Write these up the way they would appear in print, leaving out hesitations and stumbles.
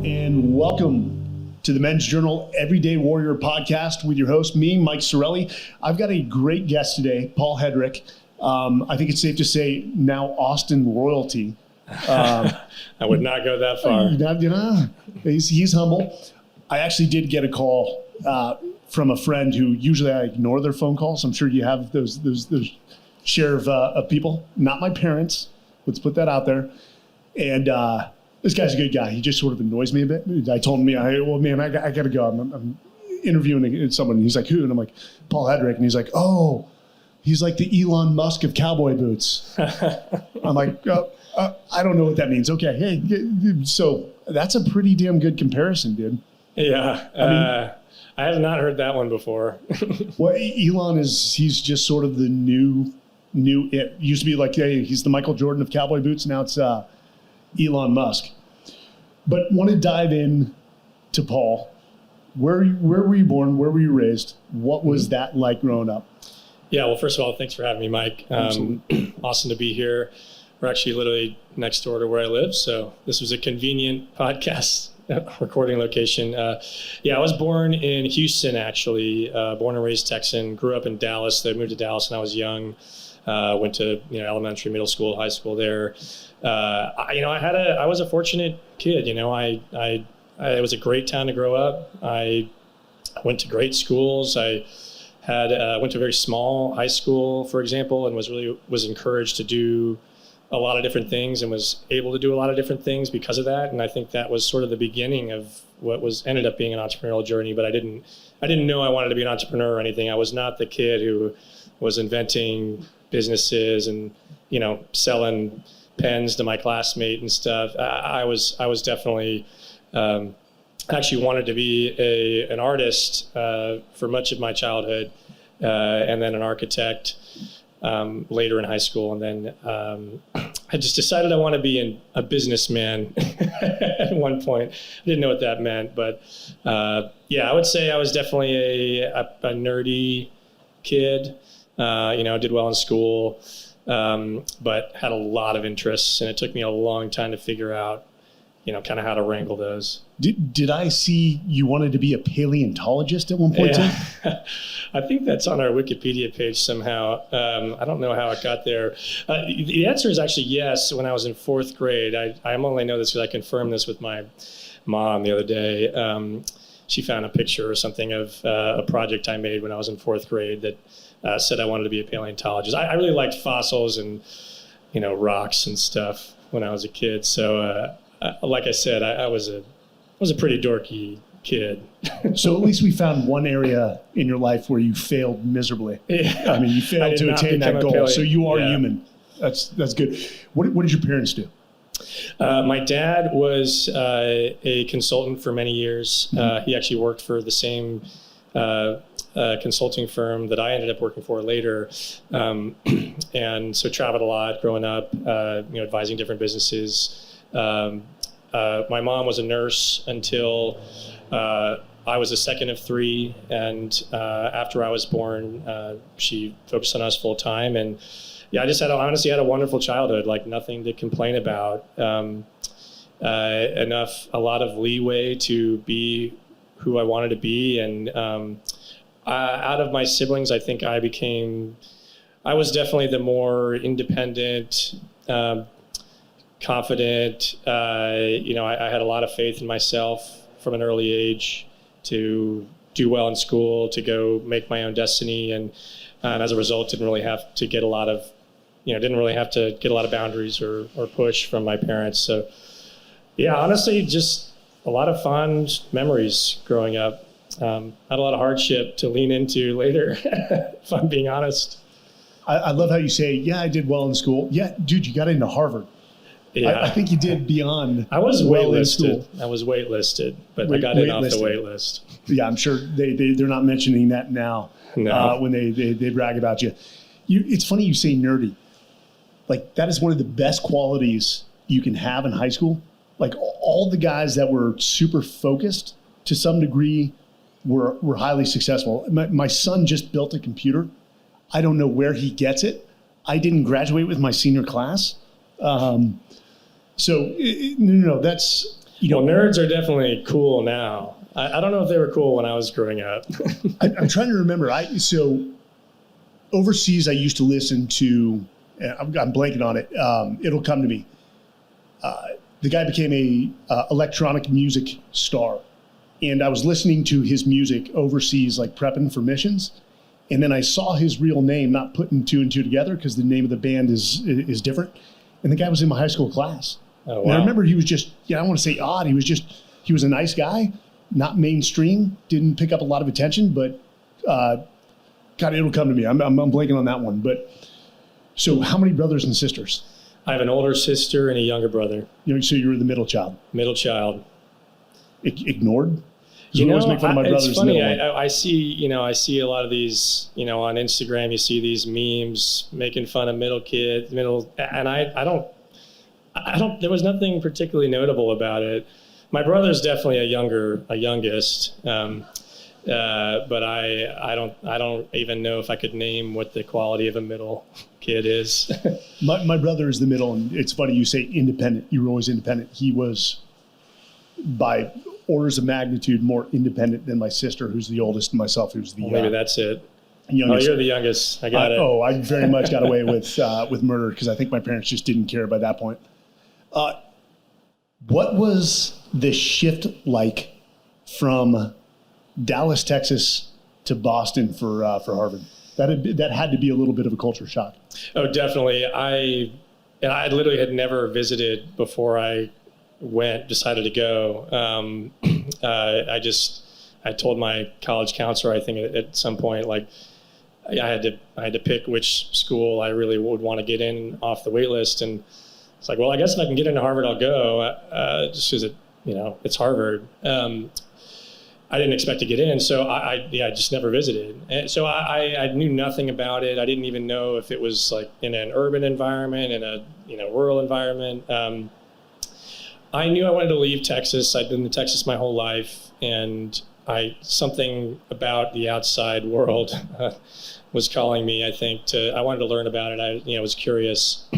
and welcome to the Men's Journal Everyday Warrior podcast with your host, me, Mike Sarraille. I've got a great guest today, Paul Hedrick. I think it's safe to say now Austin royalty. I would not go that far. He's humble. I actually did get a call from a friend who usually I ignore their phone calls. I'm sure you have those share of people, not my parents. Let's put that out there. And this guy's a good guy. He just sort of annoys me a bit. I told him, I got to go. I'm interviewing someone. And he's like, who? And I'm like, Paul Hedrick. And he's like, oh, he's like the Elon Musk of cowboy boots. I'm like, I don't know what that means. Okay. Hey, so that's a pretty damn good comparison, dude. Yeah. I have not heard that one before. Well, Elon he's just sort of the new, it used to be like, hey, he's the Michael Jordan of cowboy boots. Now it's Elon Musk. But want to dive in to Paul. Where were you born? Where were you raised? What was that like growing up? Yeah, well, first of all, thanks for having me, Mike. Awesome to be here. We're actually literally next door to where I live, so this was a convenient podcast recording location. I was born in Houston, actually. Born and raised Texan. Grew up in Dallas. I moved to Dallas when I was young. Went to elementary, middle school, high school there. I was a fortunate kid. It was a great town to grow up. I went to great schools. I went to a very small high school, for example, and was encouraged to do a lot of different things and was able to do a lot of different things because of that. And I think that was sort of the beginning of what ended up being an entrepreneurial journey. But I didn't know I wanted to be an entrepreneur or anything. I was not the kid who was inventing businesses and selling pens to my classmate and stuff. I was definitely actually wanted to be an artist for much of my childhood, and then an architect later in high school. And then I just decided I want to be a businessman at one point. I didn't know what that meant, but I would say I was definitely a nerdy kid. Did well in school, but had a lot of interests, and it took me a long time to figure out, kind of how to wrangle those. Did I see you wanted to be a paleontologist at one point too? I think that's on our Wikipedia page somehow. I don't know how it got there. The answer is actually yes. When I was in fourth grade, I only know this because I confirmed this with my mom the other day. She found a picture or something of a project I made when I was in fourth grade that said I wanted to be a paleontologist. I really liked fossils and rocks and stuff when I was a kid. So like I said, I was a pretty dorky kid. So at least we found one area in your life where you failed miserably. Yeah. I mean, you failed to attain that goal. So you are human. That's good. What did your parents do? My dad was a consultant for many years. He actually worked for the same consulting firm that I ended up working for later, and so traveled a lot growing up, advising different businesses. My mom was a nurse until I was the second of three, and after I was born, she focused on us full time. And I just honestly had a wonderful childhood, like nothing to complain about. A lot of leeway to be who I wanted to be, and out of my siblings, I think I was definitely the more independent, confident. I had a lot of faith in myself from an early age to do well in school, to go make my own destiny, and as a result, didn't really have to get a lot of boundaries or push from my parents. So, honestly, just a lot of fond memories growing up. Had a lot of hardship to lean into later, if I'm being honest. I love how you say, I did well in school. Yeah, dude, you got into Harvard. Yeah. I think you did beyond. I was well waitlisted. I was waitlisted, but I got in off the wait list. Yeah, I'm sure they're not mentioning that now. No. When they brag about you. It's funny you say nerdy. Like, that is one of the best qualities you can have in high school. Like, all the guys that were super focused to some degree were highly successful. My son just built a computer. I don't know where he gets it. I didn't graduate with my senior class. No, that's Well, nerds are definitely cool now. I don't know if they were cool when I was growing up. I'm trying to remember. So overseas, I used to listen to, I'm blanking on it. It'll come to me. The guy became a electronic music star, and I was listening to his music overseas, like prepping for missions. And then I saw his real name, not putting two and two together because the name of the band is different. And the guy was in my high school class. Oh, wow. And I remember he was just, I don't want to say odd. He was a nice guy, not mainstream, didn't pick up a lot of attention, but God, it'll come to me. I'm blanking on that one. But so how many brothers and sisters? I have an older sister and a younger brother. So you were the middle child. Middle child. Ignored? It's funny. I see a lot of these, on Instagram. You see these memes making fun of and I don't. There was nothing particularly notable about it. My brother's definitely a youngest, but I don't even know if I could name what the quality of a middle kid is. My brother is the middle, and it's funny you say independent. You were always independent. He was by orders of magnitude more independent than my sister, who's the oldest, and myself, who's the maybe that's it. Youngest. Oh, you're the youngest. I got it. I very much got away with murder because I think my parents just didn't care by that point. What was the shift like from Dallas, Texas, to Boston for Harvard? That had to be a little bit of a culture shock. Oh, definitely. I literally had never visited before I decided to go. I told my college counselor, I think at some point, like I had to pick which school I really would want to get in off the wait list. And it's like, well, I guess if I can get into Harvard, I'll go, just because it's Harvard. I didn't expect to get in, so I just never visited. And so I knew nothing about it. I didn't even know if it was like in an urban environment, in a rural environment. I knew I wanted to leave Texas. I'd been in Texas my whole life, and something about the outside world was calling me. I think I wanted to learn about it. I was curious,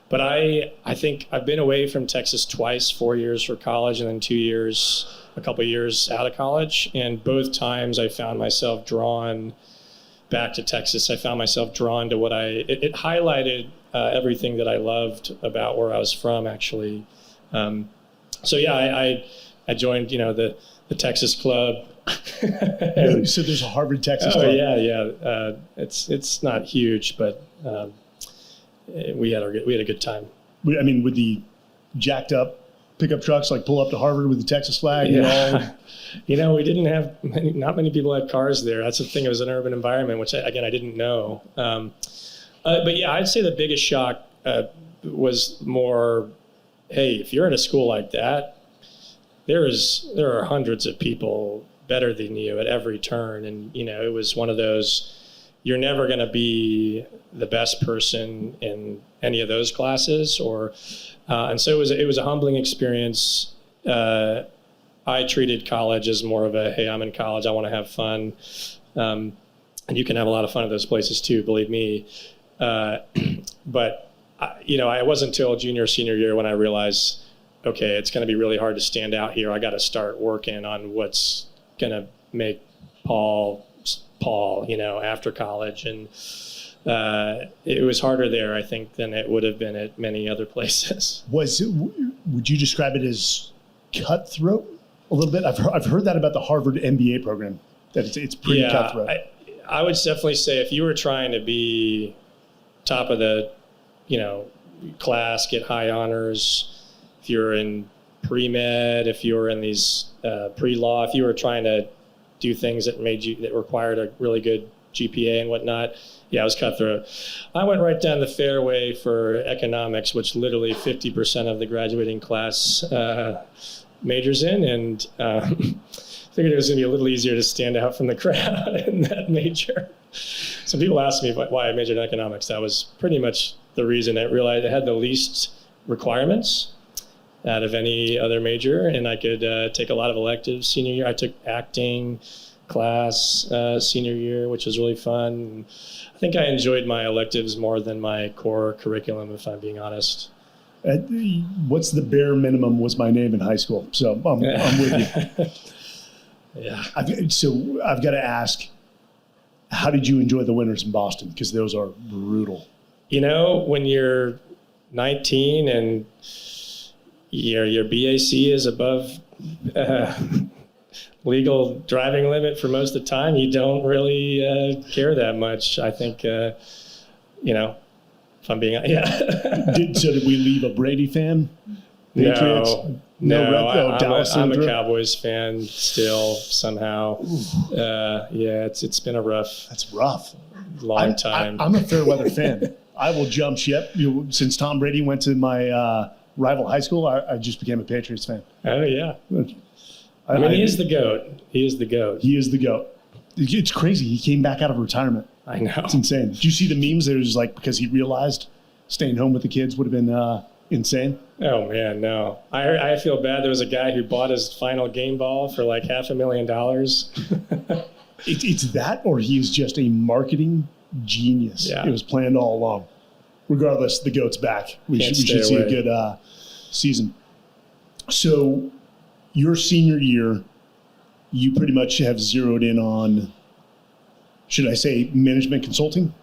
but I think I've been away from Texas twice, 4 years for college, and then 2 years. A couple of years out of college, and both times I found myself drawn back to Texas. I found myself drawn to what it highlighted everything that I loved about where I was from, actually. So yeah, I joined, the Texas Club. So there's a Harvard Texas Club. Yeah. It's not huge, but we had a good time. I mean, with the jacked up pickup trucks, like pull up to Harvard with the Texas flag. Yeah. We didn't have not many people had cars there. That's the thing. It was an urban environment, which I didn't know. But yeah, I'd say the biggest shock was more, hey, if you're in a school like that, there are hundreds of people better than you at every turn. And, it was one of those, you're never going to be the best person in any of those classes, and so it was a humbling experience. I treated college as more of a, hey, I'm in college, I want to have fun. And you can have a lot of fun at those places too, believe me. But it wasn't until junior, senior year when I realized, okay, it's going to be really hard to stand out here. I got to start working on what's going to make Paul, after college. And it was harder there, I think, than it would have been at many other places. Would you describe it as cutthroat a little bit? I've heard that about the Harvard MBA program, that it's pretty cutthroat. I would definitely say if you were trying to be top of the, class, get high honors, if you're in pre-med, if you were in these pre-law, if you were trying to do things that required a really good GPA and whatnot, yeah, it was cutthroat. I went right down the fairway for economics, which literally 50% of the graduating class majors in, and figured it was going to be a little easier to stand out from the crowd in that major. So people asked me why I majored in economics. That was pretty much the reason. I realized I had the least requirements out of any other major, and I could take a lot of electives senior year. I took acting class senior year, which was really fun. I think I enjoyed my electives more than my core curriculum, if I'm being honest. What's the bare minimum was my name in high school. So I'm with you. Yeah. I've got to ask, how did you enjoy the winters in Boston? Because those are brutal. When you're 19 and your BAC is above legal driving limit for most of the time, you don't really care that much. I think, if I'm being, Did we leave a Brady fan? Patriots? No, Dallas. I'm a Cowboys fan still somehow. It's been a rough. That's rough. Long time. I'm a fair weather fan. I will jump ship. Since Tom Brady went to my rival high school, I just became a Patriots fan. Oh yeah. He is the GOAT. He is the GOAT. He is the GOAT. It's crazy. He came back out of retirement. I know. It's insane. Did you see the memes? It was like because he realized staying home with the kids would have been insane. Oh man, no. I feel bad. There was a guy who bought his final game ball for like $500,000. It's that, or he's just a marketing genius. Yeah. It was planned all along. Regardless, the GOAT's back. We should see a good season. So your senior year, you pretty much have zeroed in on, should I say, management consulting?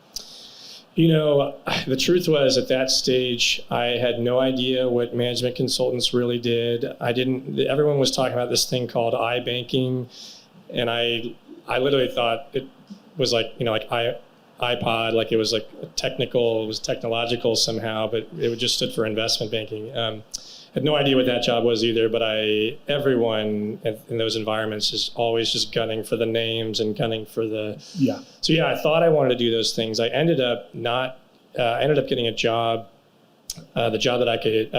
The truth was at that stage, I had no idea what management consultants really did. Everyone was talking about this thing called iBanking. And I literally thought it was like iPod, like it was like technological somehow, but it just stood for investment banking. Had no idea what that job was either, but everyone in those environments is always just gunning for the names and gunning for the. Yeah. So I thought I wanted to do those things. I ended up getting a job, the job that I could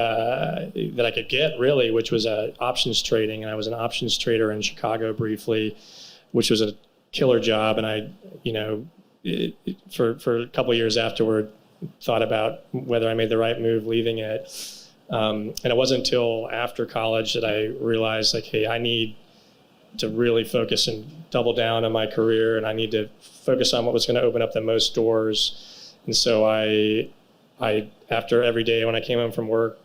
get really, which was options trading. And I was an options trader in Chicago briefly, which was a killer job. And I, for a couple of years afterward, thought about whether I made the right move leaving it. And it wasn't until after college that I realized, like, hey, I need to really focus and double down on my career, and I need to focus on what was going to open up the most doors. And so I after every day when I came home from work,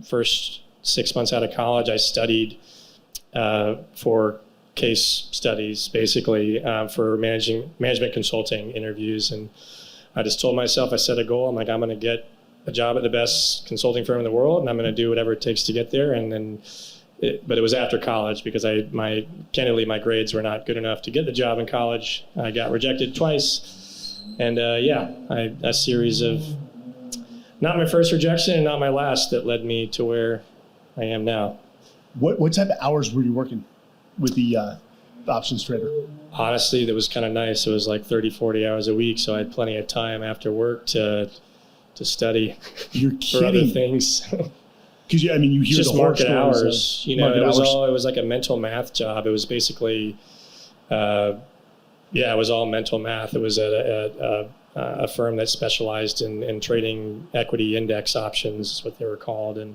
first 6 months out of college, I studied for case studies, basically, for management consulting interviews. And I just told myself, I set a goal. I'm like, I'm going to get a job at the best consulting firm in the world, and I'm going to do whatever it takes to get there. And then, but it was after college because candidly, my grades were not good enough to get the job in college. I got rejected twice. And a series of, not my first rejection and not my last, that led me to where I am now. What type of hours were you working with the options trader? Honestly, that was kind of nice. It was like 30, 40 hours a week. So I had plenty of time after work to study. You're for other kidding. Things. Because you hear just the horror market hours. It was like a mental math job. It was basically, it was all mental math. It was a firm that specialized in trading equity index options, is what they were called, and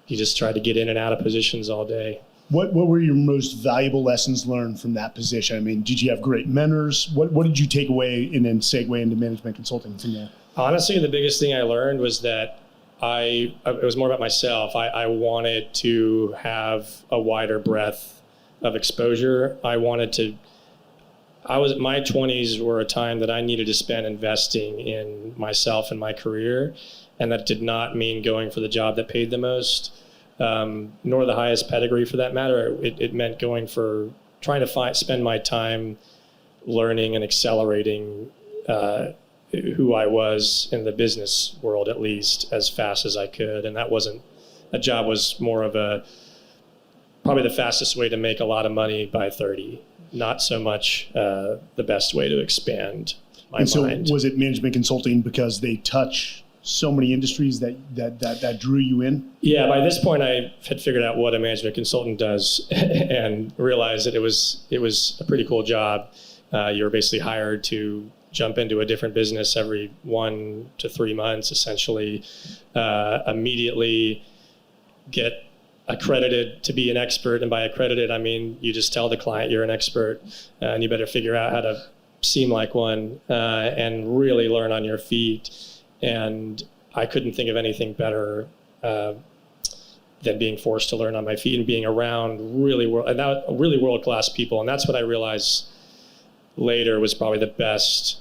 you just tried to get in and out of positions all day. What were your most valuable lessons learned from that position? I mean, did you have great mentors? What did you take away and then segue into management consulting from there? Honestly, the biggest thing I learned was that it was more about myself. I wanted to have a wider breadth of exposure. My 20s were a time that I needed to spend investing in myself and my career. And that did not mean going for the job that paid the most, nor the highest pedigree for that matter. It meant trying to spend my time learning and accelerating who I was in the business world, at least, as fast as I could. And that job was more of probably the fastest way to make a lot of money by 30, not so much the best way to expand my mind. So was it management consulting because they touch so many industries that drew you in? Yeah, by this point I had figured out what a management consultant does and realized that it was a pretty cool job. You were basically hired to jump into a different business every 1 to 3 months, essentially, immediately get accredited to be an expert. And by accredited, I mean you just tell the client you're an expert, and you better figure out how to seem like one and really learn on your feet. And I couldn't think of anything better than being forced to learn on my feet and being around really world-class people. And that's what I realized later was probably the best.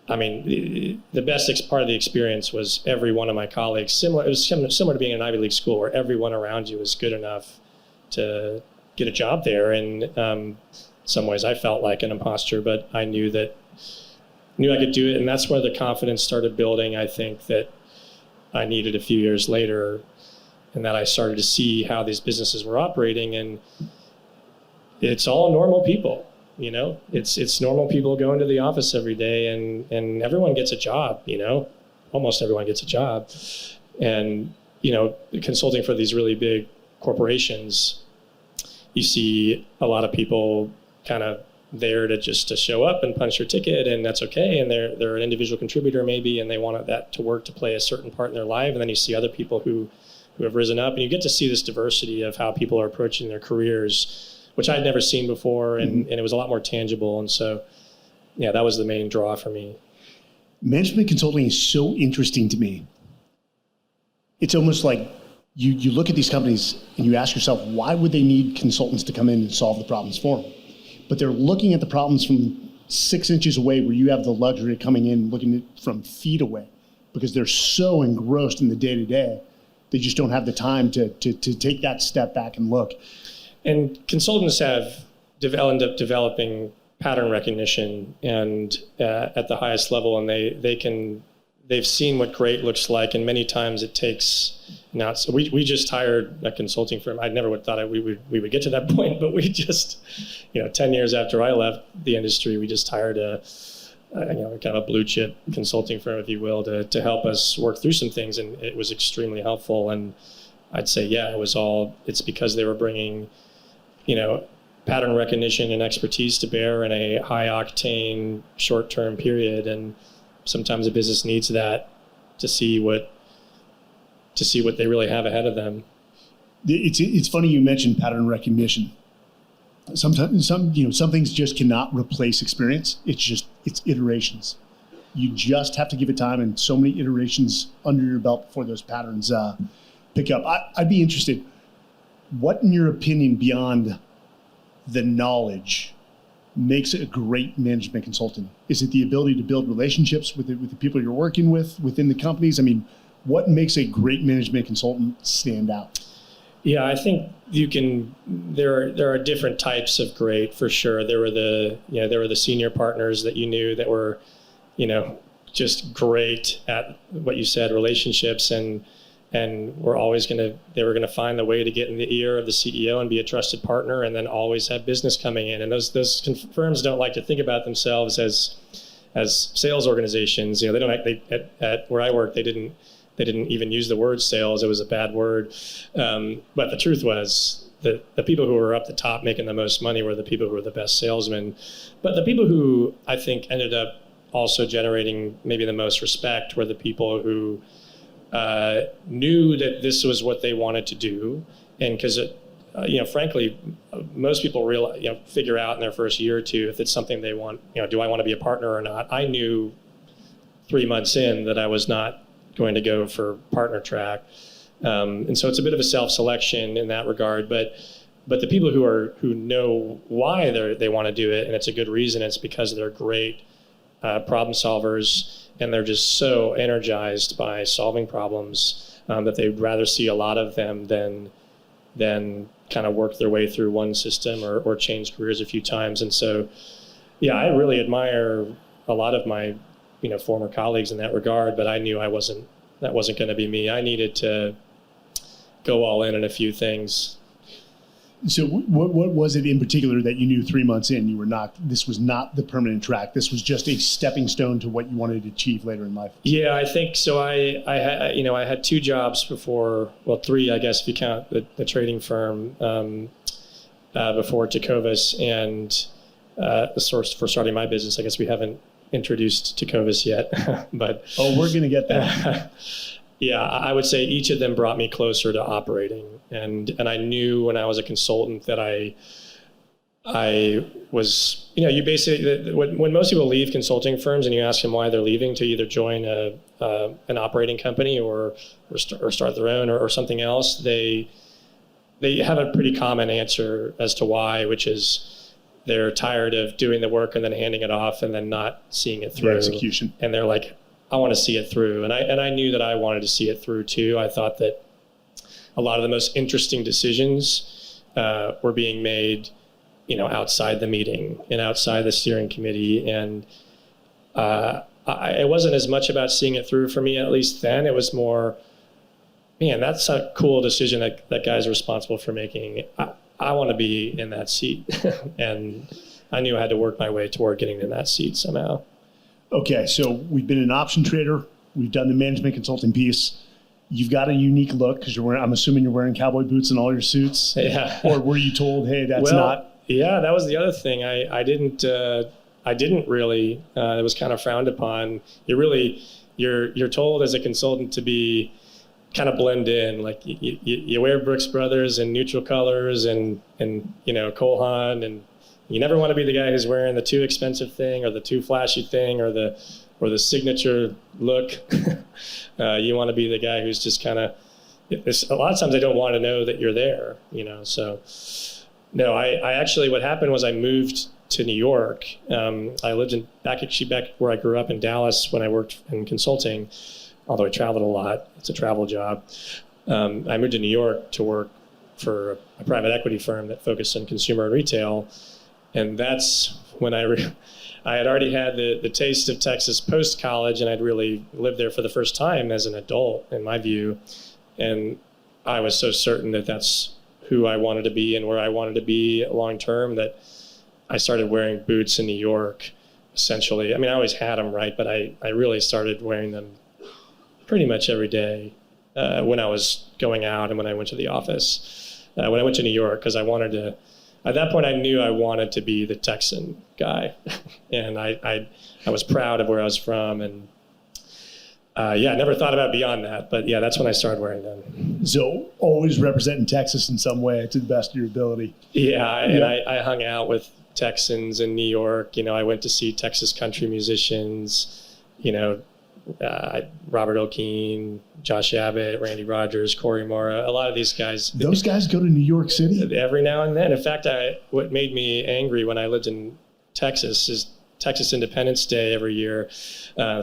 I mean, the best part of the experience was every one of my colleagues. It was similar to being in an Ivy League school, where everyone around you was good enough to get a job there. And some ways I felt like an imposter, but I knew I could do it. And that's where the confidence started building, I think, that I needed a few years later, and that I started to see how these businesses were operating. And it's all normal people, you know, it's normal people going to the office every day, and everyone gets a job, you know, almost everyone gets a job. And, you know, consulting for these really big corporations, you see a lot of people kind of there to show up and punch your ticket, and that's okay. And they're an individual contributor maybe, and they want that to work to play a certain part in their life. And then you see other people who have risen up, and you get to see this diversity of how people are approaching their careers, which I'd never seen before, and it was a lot more tangible. And so, yeah, that was the main draw for me. Management consulting is so interesting to me. It's almost like you look at these companies and you ask yourself, why would they need consultants to come in and solve the problems for them? But they're looking at the problems from 6 inches away, where you have the luxury of coming in looking at it from feet away, because they're so engrossed in the day-to-day. They just don't have the time to take that step back and look. And consultants end up developing pattern recognition and at the highest level, and they've seen what great looks like, and many times it takes. Now, so we just hired a consulting firm. I never would have thought we would get to that point, but we just, 10 years after I left the industry, we just hired a kind of a blue chip consulting firm, if you will, to help us work through some things, and it was extremely helpful. And I'd say, yeah, it's because they were bringing, pattern recognition and expertise to bear in a high octane short-term period. And sometimes a business needs that to see what they really have ahead of them. It's funny you mentioned pattern recognition. Sometimes some things just cannot replace experience. It's iterations. You just have to give it time, and so many iterations under your belt before those patterns pick up. I'd be interested, what in your opinion, beyond the knowledge, makes a great management consultant? Is it the ability to build relationships with the people you're working with within the companies? I mean, what makes a great management consultant stand out? Yeah, I think there are different types of great, for sure. There were the senior partners that you knew that were, just great at what you said, relationships, and they were gonna find the way to get in the ear of the CEO and be a trusted partner, and then always have business coming in. And those firms don't like to think about themselves as sales organizations. They don't. At where I work, they didn't even use the word sales. It was a bad word. But the truth was that the people who were up the top making the most money were the people who were the best salesmen. But the people who I think ended up also generating maybe the most respect were the people who knew that this was what they wanted to do. And because frankly, most people figure out in their first year or two if it's something they want, do I want to be a partner or not? I knew 3 months in that I was not going to go for partner track. And so it's a bit of a self-selection in that regard, but the people who know why they want to do it, and it's a good reason, it's because they're great problem solvers, and they're just so energized by solving problems that they'd rather see a lot of them than kind of work their way through one system or change careers a few times. And so, yeah, I really admire a lot of my former colleagues in that regard, but I knew that wasn't going to be me. I needed to go all in a few things. So what was it in particular that you knew 3 months in this was not the permanent track? This was just a stepping stone to what you wanted to achieve later in life? Yeah, I think so. I had 2 jobs before, well, 3, I guess, if you count the trading firm before Tecovas, and the source for starting my business. I guess we haven't introduced Tecovas yet, but we're going to get that. Yeah, I would say each of them brought me closer to operating, and I knew when I was a consultant that I I was, you basically, when most people leave consulting firms and you ask them why they're leaving to either join an operating company or start their own or something else, they have a pretty common answer as to why, which is they're tired of doing the work and then handing it off and then not seeing it through. The execution. And they're like, I want to see it through. And I knew that I wanted to see it through too. I thought that a lot of the most interesting decisions were being made, outside the meeting and outside the steering committee. And it wasn't as much about seeing it through for me, at least then. It was more, man, that's a cool decision that guy's responsible for making. I want to be in that seat. And I knew I had to work my way toward getting in that seat somehow. Okay, so we've been an option trader. We've done the management consulting piece. You've got a unique look because I'm assuming you're wearing cowboy boots in all your suits. Yeah. Or were you told, hey, that's not? Yeah, that was the other thing. I didn't really. It was kind of frowned upon. You're told as a consultant to be kind of blend in. Like you wear Brooks Brothers and neutral colors and Cole Haan, and you never want to be the guy who's wearing the too expensive thing or the too flashy thing or the signature look. You want to be the guy who's just kind of. A lot of times they don't want to know that you're there. So. No, I actually, what happened was I moved to New York. I lived back where I grew up in Dallas when I worked in consulting, although I traveled a lot. It's a travel job. I moved to New York to work for a private equity firm that focused on consumer and retail. And that's when I had already had the taste of Texas post-college, and I'd really lived there for the first time as an adult, in my view. And I was so certain that that's who I wanted to be and where I wanted to be long term that I started wearing boots in New York, essentially. I mean, I always had them, right? But I really started wearing them pretty much every day when I was going out and when I went to the office. When I went to New York, because I wanted to, at that point I knew I wanted to be the Texan guy. And I was proud of where I was from. And I never thought about beyond that, but yeah, that's when I started wearing them. So always representing Texas in some way to the best of your ability. And I hung out with Texans in New York. I went to see Texas country musicians, Robert O'Keefe, Josh Abbott, Randy Rogers, Corey Mora, a lot of these guys. Those guys go to New York City? Every now and then. In fact, what made me angry when I lived in Texas is Texas Independence Day every year,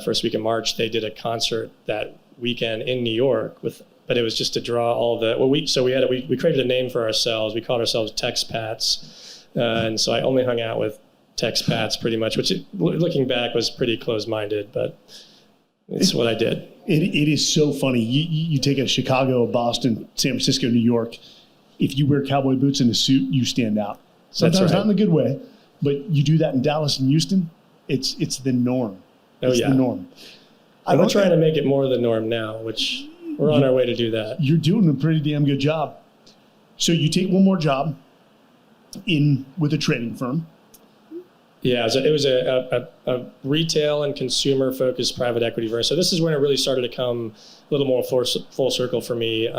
first week of March, they did a concert that weekend in New York but it was just to draw all we created a name for ourselves. We called ourselves Texpats. And so I only hung out with Texpats pretty much, which looking back was pretty closed-minded, but it's what I did. It is so funny. You take a Chicago, Boston, San Francisco, New York. If you wear cowboy boots and a suit, you stand out. Sometimes That's right. Not in a good way. But you do that in Dallas and Houston, it's the norm. It's the norm. We're trying to make it more the norm now, which we're on our way to do that. You're doing a pretty damn good job. So you take one more job with a trading firm. Yeah, so it was a retail and consumer-focused private equity firm. So this is when it really started to come a little more full circle for me.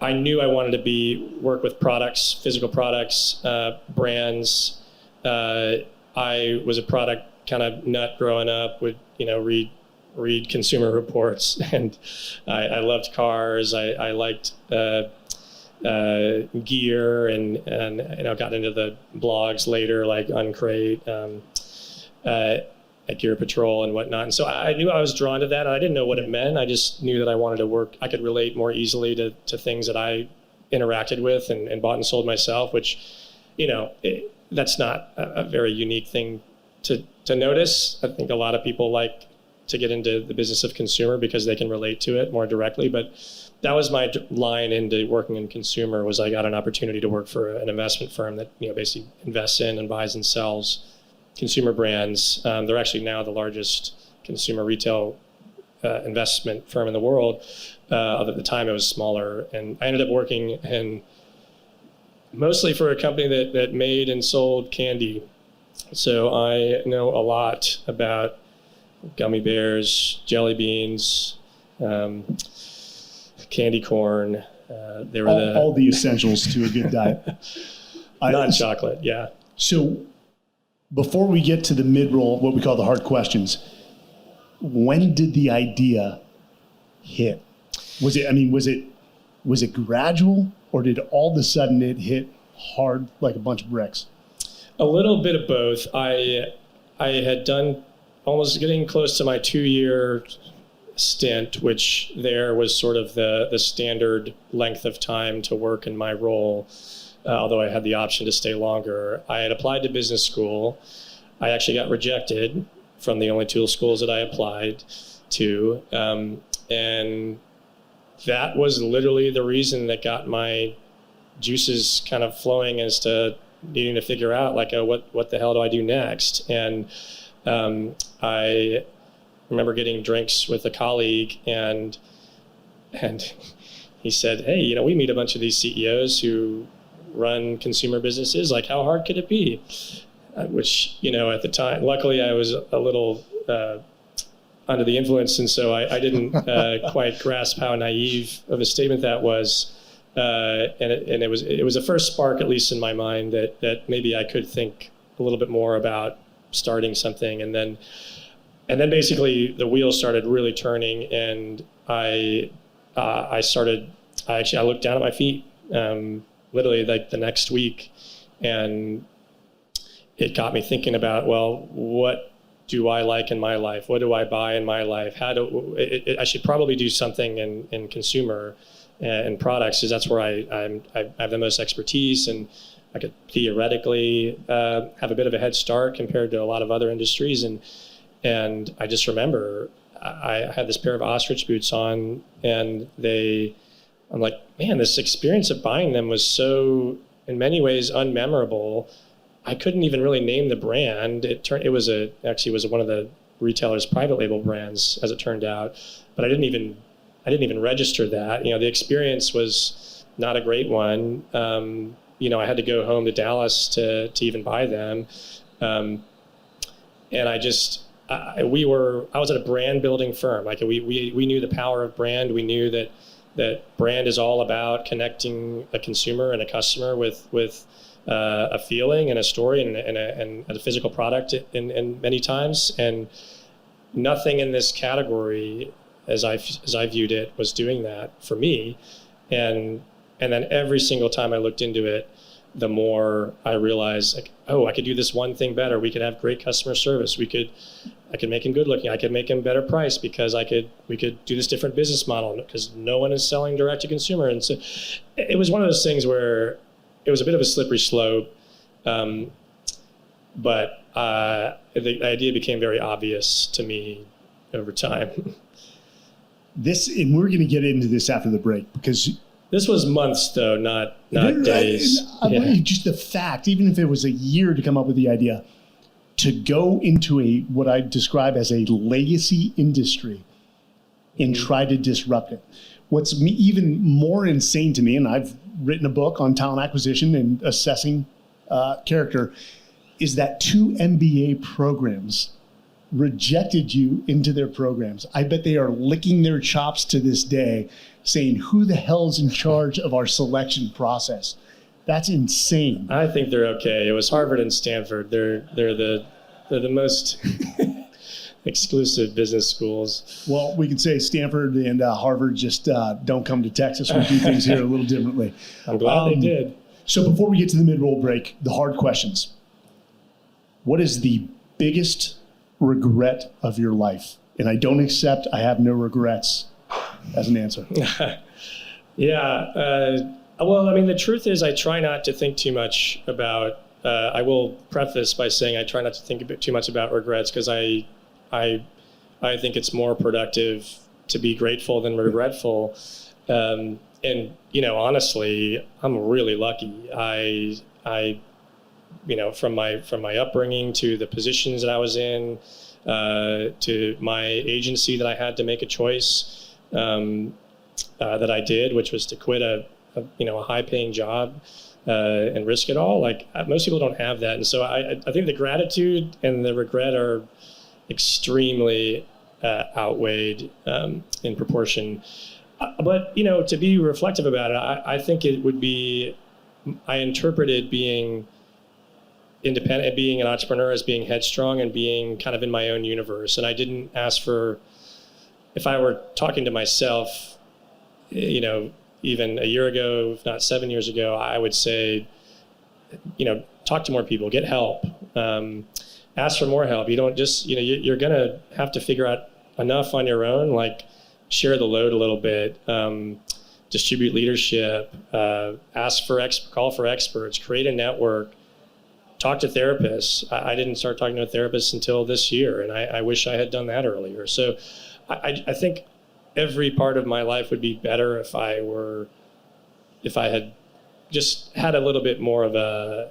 I knew I wanted to work with products, physical products, brands. I was a product kind of nut growing up, would read consumer reports, and I loved cars. I liked gear and got into the blogs later, like Uncrate, at Gear Patrol and whatnot. And so I knew I was drawn to that. I didn't know what it meant. I just knew that I wanted to work. I could relate more easily to things that I interacted with and bought and sold myself, which, that's not a very unique thing to notice. I think a lot of people like to get into the business of consumer because they can relate to it more directly. But that was my line into working in consumer. Was I got an opportunity to work for an investment firm that basically invests in and buys and sells consumer brands. They're actually now the largest consumer retail investment firm in the world. At the time, it was smaller, and I ended up working mostly for a company that made and sold candy. So I know a lot about gummy bears, jelly beans, candy corn. They were all the essentials to a good diet. Not chocolate, yeah. So before we get to the mid-roll, what we call the hard questions, when did the idea hit? Was it gradual, or did all of a sudden it hit hard like a bunch of bricks? A little bit of both. I had done almost getting close to my 2-year stint, which there was sort of the standard length of time to work in my role, although I had the option to stay longer. I had applied to business school. I actually got rejected from the only two schools that I applied to. And that was literally the reason that got my juices kind of flowing as to needing to figure out like, what the hell do I do next? And I remember getting drinks with a colleague, and he said, hey, we meet a bunch of these CEOs who run consumer businesses. Like, how hard could it be? Which, at the time, luckily I was a little under the influence, and so I didn't quite grasp how naive of a statement that was. And it was a first spark, at least in my mind, that maybe I could think a little bit more about starting something. And then basically the wheels started really turning, and I looked down at my feet literally like the next week, and it got me thinking about, well, what do I like in my life? What do I buy in my life? I should probably do something in consumer and products, because that's where I have the most expertise, and I could theoretically have a bit of a head start compared to a lot of other industries. And I just remember I had this pair of ostrich boots on, and I'm like, man, this experience of buying them was so, in many ways, unmemorable. I couldn't even really name the brand. It was one of the retailer's private label brands, as it turned out, but I didn't even register that. The experience was not a great one. I had to go home to Dallas to even buy them, and I was at a brand building firm. Like we knew the power of brand. We knew that brand is all about connecting a consumer and a customer with a feeling and a story and a physical product in many times. And nothing in this category, as I viewed it, was doing that for me. And then every single time I looked into it, the more I realized, like, oh, I could do this one thing better. We could have great customer service. I could make him good looking. I could make him better price, because we could do this different business model, because no one is selling direct to consumer. And so it was one of those things where it was a bit of a slippery slope. But the idea became very obvious to me over time. And we're going to get into this after the break, because this was months, though, not days. Just the fact, even if it was a year to come up with the idea, to go into what I describe as a legacy industry and try to disrupt it. What's even more insane to me, and I've written a book on talent acquisition and assessing character, is that 2 MBA programs rejected you into their programs. I bet they are licking their chops to this day, saying, who the hell's in charge of our selection process? That's insane. I think they're okay. It was Harvard and Stanford. They're the most exclusive business schools. Well, we can say Stanford and Harvard just don't come to Texas. We do things here a little differently. I'm glad they did. So before we get to the mid-roll break, the hard questions. What is the biggest regret of your life? And I don't accept I have no regrets as an answer. Yeah. Well, I mean, the truth is I try not to think too much about, I will preface by saying I try not to think too much about regrets, because I think it's more productive to be grateful than regretful. And, honestly, I'm really lucky. I from my upbringing to the positions that I was in, to my agency that I had to make a choice that I did, which was to quit a high-paying job and risk it all. Like, most people don't have that, and so I think the gratitude and the regret are extremely outweighed in proportion. But to be reflective about it, I think it would be I interpreted being independent, being an entrepreneur as being headstrong and being kind of in my own universe. And I didn't ask for, if I were talking to myself, even a year ago, if not 7 years ago, I would say, talk to more people, get help, ask for more help. You don't just, you're going to have to figure out enough on your own, like share the load a little bit, distribute leadership, call for experts, create a network, talk to therapists. I didn't start talking to a therapist until this year, and I wish I had done that earlier. So I think every part of my life would be better if I had just had a little bit more of a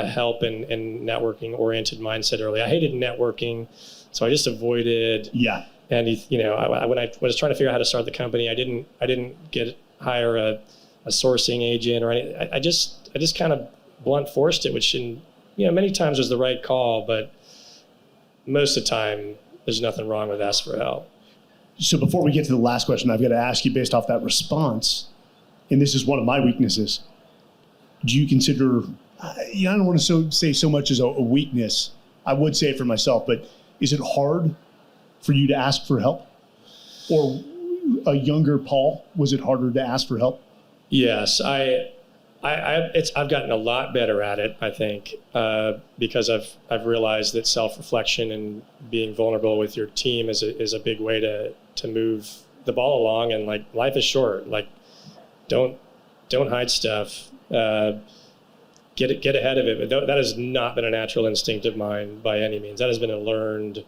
help and networking oriented mindset early. I hated networking, so I just avoided. Yeah. And when I was trying to figure out how to start the company, I didn't hire a sourcing agent or anything. I just kind of blunt forced it, which many times was the right call, but most of the time there's nothing wrong with asking for help. So before we get to the last question, I've got to ask you, based off that response, and this is one of my weaknesses, do you consider, I don't want to say so much as a weakness, I would say it for myself, but is it hard for you to ask for help? Or a younger Paul, was it harder to ask for help? Yes, I've gotten a lot better at it, I think, because I've realized that self-reflection and being vulnerable with your team is a big way to move the ball along. And like, life is short. Like, don't hide stuff. Get ahead of it. But that has not been a natural instinct of mine by any means. That has been a learned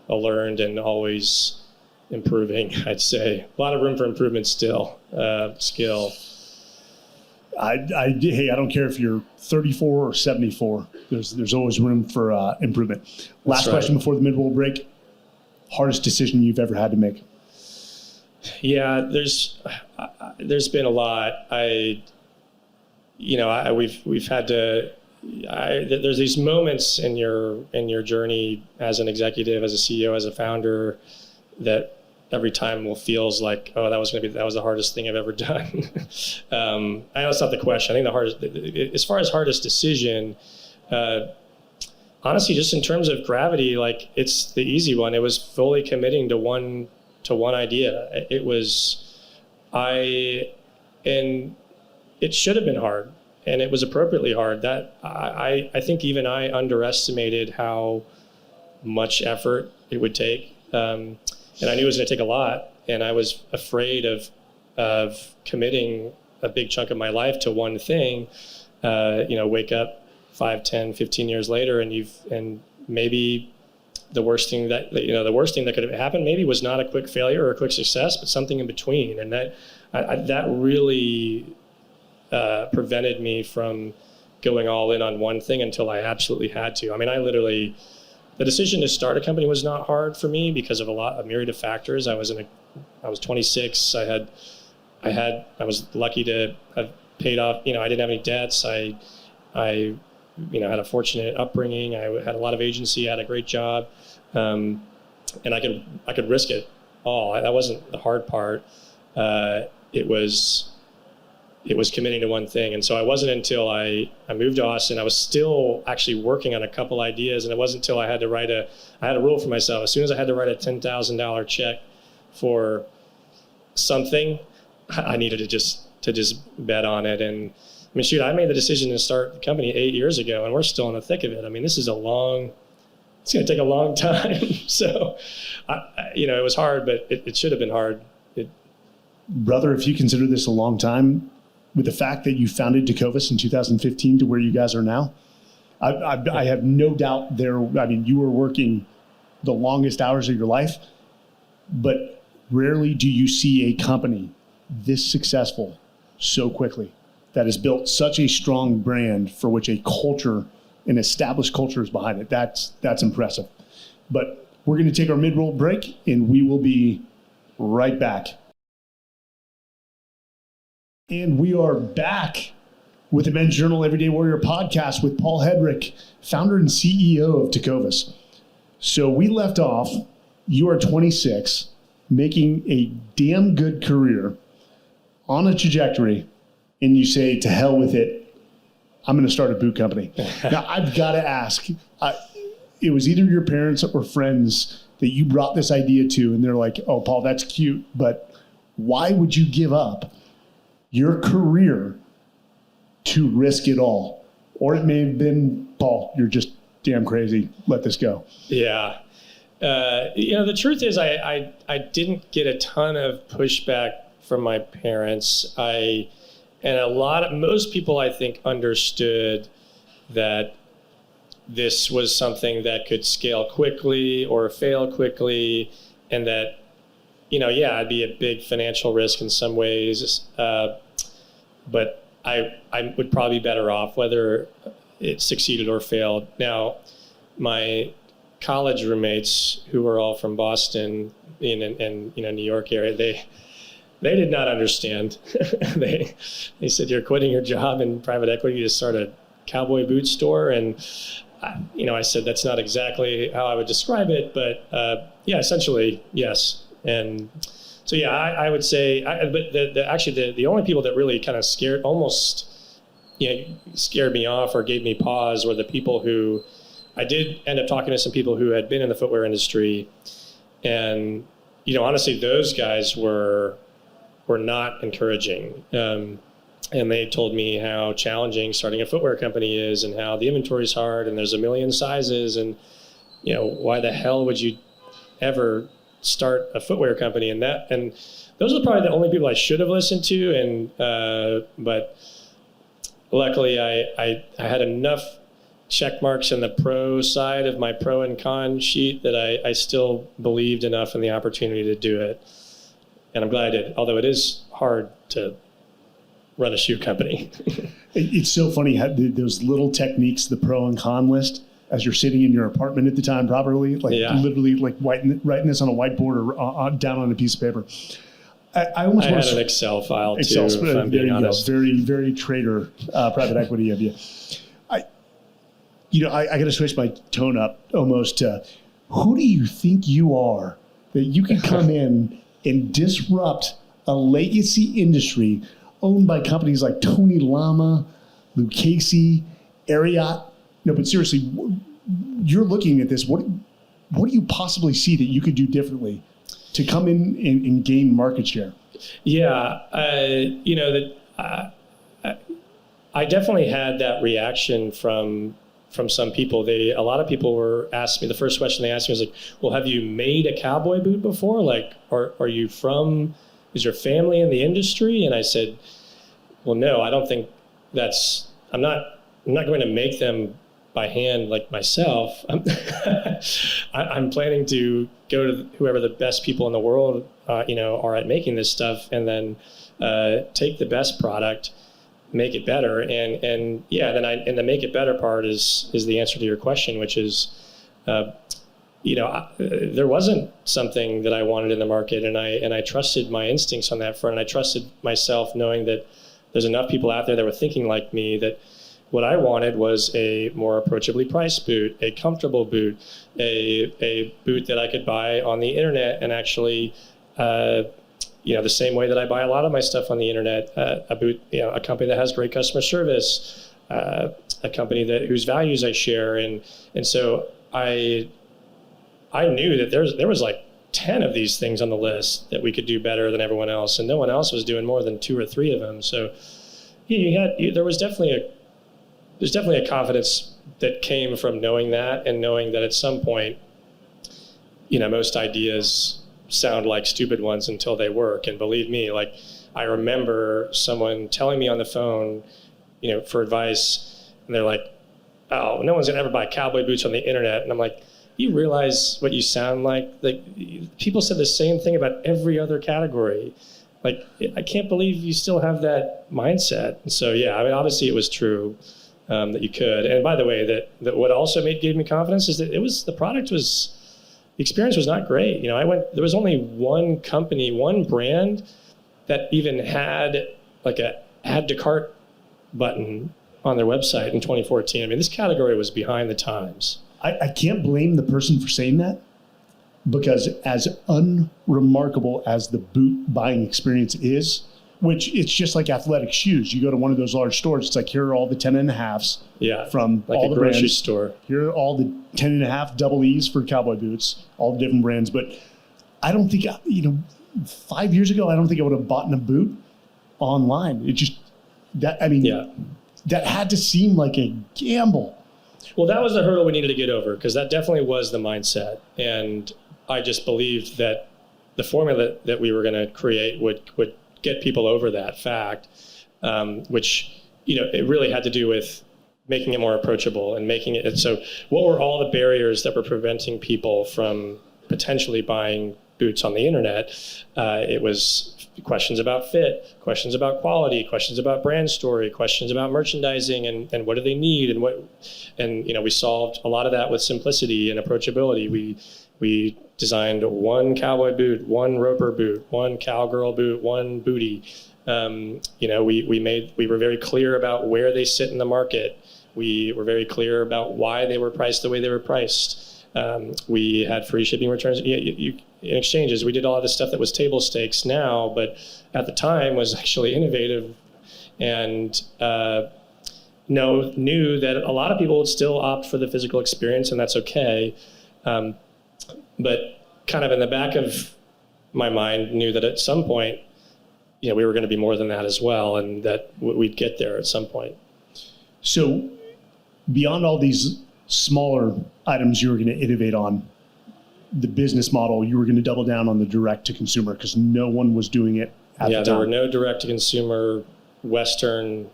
and always improving, I'd say. A lot of room for improvement still, skill. I don't care if you're 34 or 74. There's always room for improvement. Last question before the mid-roll break. Hardest decision you've ever had to make? Yeah, there's been a lot. We've had to. There's these moments in your journey as an executive, as a CEO, as a founder, that every time feels like, oh, that was the hardest thing I've ever done. I know it's not the question. I think the hardest, as far as hardest decision, honestly, just in terms of gravity, like, it's the easy one. It was fully committing to one idea. And it should have been hard, and it was appropriately hard. That I think even I underestimated how much effort it would take. And I knew it was going to take a lot, and I was afraid of committing a big chunk of my life to one thing. Wake up 5, 10, 15 years later, and maybe the worst thing that could have happened maybe was not a quick failure or a quick success, but something in between. And that really prevented me from going all in on one thing until I absolutely had to. I mean, the decision to start a company was not hard for me because of a myriad of factors. I was 26. I was lucky to have paid off. I didn't have any debts. I had a fortunate upbringing. I had a lot of agency. I had a great job, and I could risk it all. That wasn't the hard part. It was committing to one thing. And so I wasn't until I moved to Austin. I was still actually working on a couple ideas, and it wasn't until I had a rule for myself. As soon as I had to write a $10,000 check for something, I needed to just bet on it. And I mean, shoot, I made the decision to start the company 8 years ago, and we're still in the thick of it. I mean, it's going to take a long time. So, it was hard, but it should have been hard. Brother, if you consider this a long time, with the fact that you founded Tecovas in 2015 to where you guys are now, I have no doubt you were working the longest hours of your life, but rarely do you see a company this successful so quickly that has built such a strong brand for which an established culture is behind it. That's impressive. But we're going to take our mid-roll break, and we will be right back. And we are back with the Men's Journal Everyday Warrior podcast with Paul Hedrick, founder and CEO of Tecovas. So we left off, you are 26, making a damn good career on a trajectory, and you say, to hell with it, I'm going to start a boot company. Now, I've got to ask, it was either your parents or friends that you brought this idea to, and they're like, oh, Paul, that's cute, but why would you give up your career to risk it all? Or it may have been, Paul, you're just damn crazy. Let this go. Yeah. The truth is I didn't get a ton of pushback from my parents. Most people, I think, understood that this was something that could scale quickly or fail quickly, and that, it'd be a big financial risk in some ways, but I would probably be better off whether it succeeded or failed. Now, my college roommates, who were all from Boston and New York area, they did not understand. They said, you're quitting your job in private equity to start a cowboy boot store, and I said that's not exactly how I would describe it, but essentially yes. And so I would say, but the only people that really kind of scared me off or gave me pause were the people who I did end up talking to some people who had been in the footwear industry, and honestly, those guys were not encouraging. And they told me how challenging starting a footwear company is, and how the inventory is hard, and there's a million sizes, and why the hell would you ever start a footwear company? And those are probably the only people I should have listened to. But luckily, I had enough check marks in the pro side of my pro and con sheet that I still believed enough in the opportunity to do it. And I'm glad I did, although it is hard to run a shoe company. It's so funny how those little techniques, the pro and con list, as you're sitting in your apartment at the time, probably literally like writing this on a whiteboard or down on a piece of paper. I had an Excel file too. If I'm being honest. Very, very trader private equity of you. I got to switch my tone up almost to, who do you think you are that you can come in and disrupt a legacy industry owned by companies like Tony Lama, Lucchese, Ariat? No, but seriously, you're looking at this. What do you possibly see that you could do differently to come in and gain market share? Yeah, I definitely had that reaction from some people. A lot of people were asking me, the first question they asked me was like, well, have you made a cowboy boot before? Like, are you is your family in the industry? And I said, well, no, I don't think I'm not going to make them by hand like myself. I'm planning to go to whoever the best people in the world, are at making this stuff, and then take the best product, make it better, and the make it better part is the answer to your question, which is, there wasn't something that I wanted in the market, and I trusted my instincts on that front, and I trusted myself, knowing that there's enough people out there that were thinking like me, that what I wanted was a more approachably priced boot, a comfortable boot, a boot that I could buy on the internet and actually, the same way that I buy a lot of my stuff on the internet, a boot, a company that has great customer service, a company whose values I share, and so I knew that there was like 10 of these things on the list that we could do better than everyone else, and no one else was doing more than 2 or 3 of them. So there's definitely a confidence that came from knowing that, and knowing that at some point, most ideas sound like stupid ones until they work. And believe me, like, I remember someone telling me on the phone, for advice, and they're like, oh, no one's gonna ever buy cowboy boots on the internet. And I'm like, you realize what you sound like? Like, people said the same thing about every other category. Like, I can't believe you still have that mindset. And so, obviously it was true. That you could. And by the way, that what also gave me confidence is that the experience was not great. There was only one company, one brand that even had like a add to cart button on their website in 2014. I mean, this category was behind the times. I can't blame the person for saying that, because as unremarkable as the boot buying experience is, which it's just like athletic shoes. You go to one of those large stores, it's like, here are all the 10.5s from like all a the grocery brands. store. Here are all the 10.5 double E's for cowboy boots, all the different brands. But I don't think, 5 years ago, I don't think I would have bought a boot online. It just, that had to seem like a gamble. Well, that was the hurdle we needed to get over, because that definitely was the mindset. And I just believed that the formula that we were going to create would get people over that fact, which, it really had to do with making it more approachable and making it so. What were all the barriers that were preventing people from potentially buying boots on the internet? It was questions about fit, questions about quality, questions about brand story, questions about merchandising, and what do they need, and we solved a lot of that with simplicity and approachability. We designed one cowboy boot, one roper boot, one cowgirl boot, one bootie. We were very clear about where they sit in the market. We were very clear about why they were priced the way they were priced. We had free shipping returns, in exchanges. We did all of this stuff that was table stakes now, but at the time was actually innovative, and knew that a lot of people would still opt for the physical experience, and that's okay. But kind of in the back of my mind, knew that at some point, we were going to be more than that as well, and that we'd get there at some point. So beyond all these smaller items you were going to innovate on, the business model, you were going to double down on the direct to consumer, because no one was doing it at the time. There were no direct to consumer Western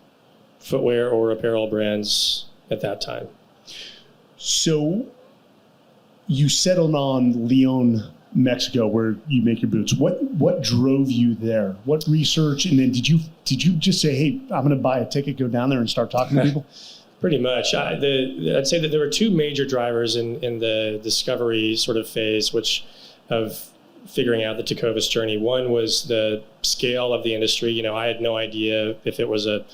footwear or apparel brands at that time. So you settled on Leon, Mexico, where you make your boots. What drove you there? What research? And then did you just say, hey, I'm going to buy a ticket, go down there and start talking to people? Pretty much. I'd say that there were two major drivers in the discovery sort of phase, of figuring out the Tecovas journey. One was the scale of the industry. I had no idea if it was a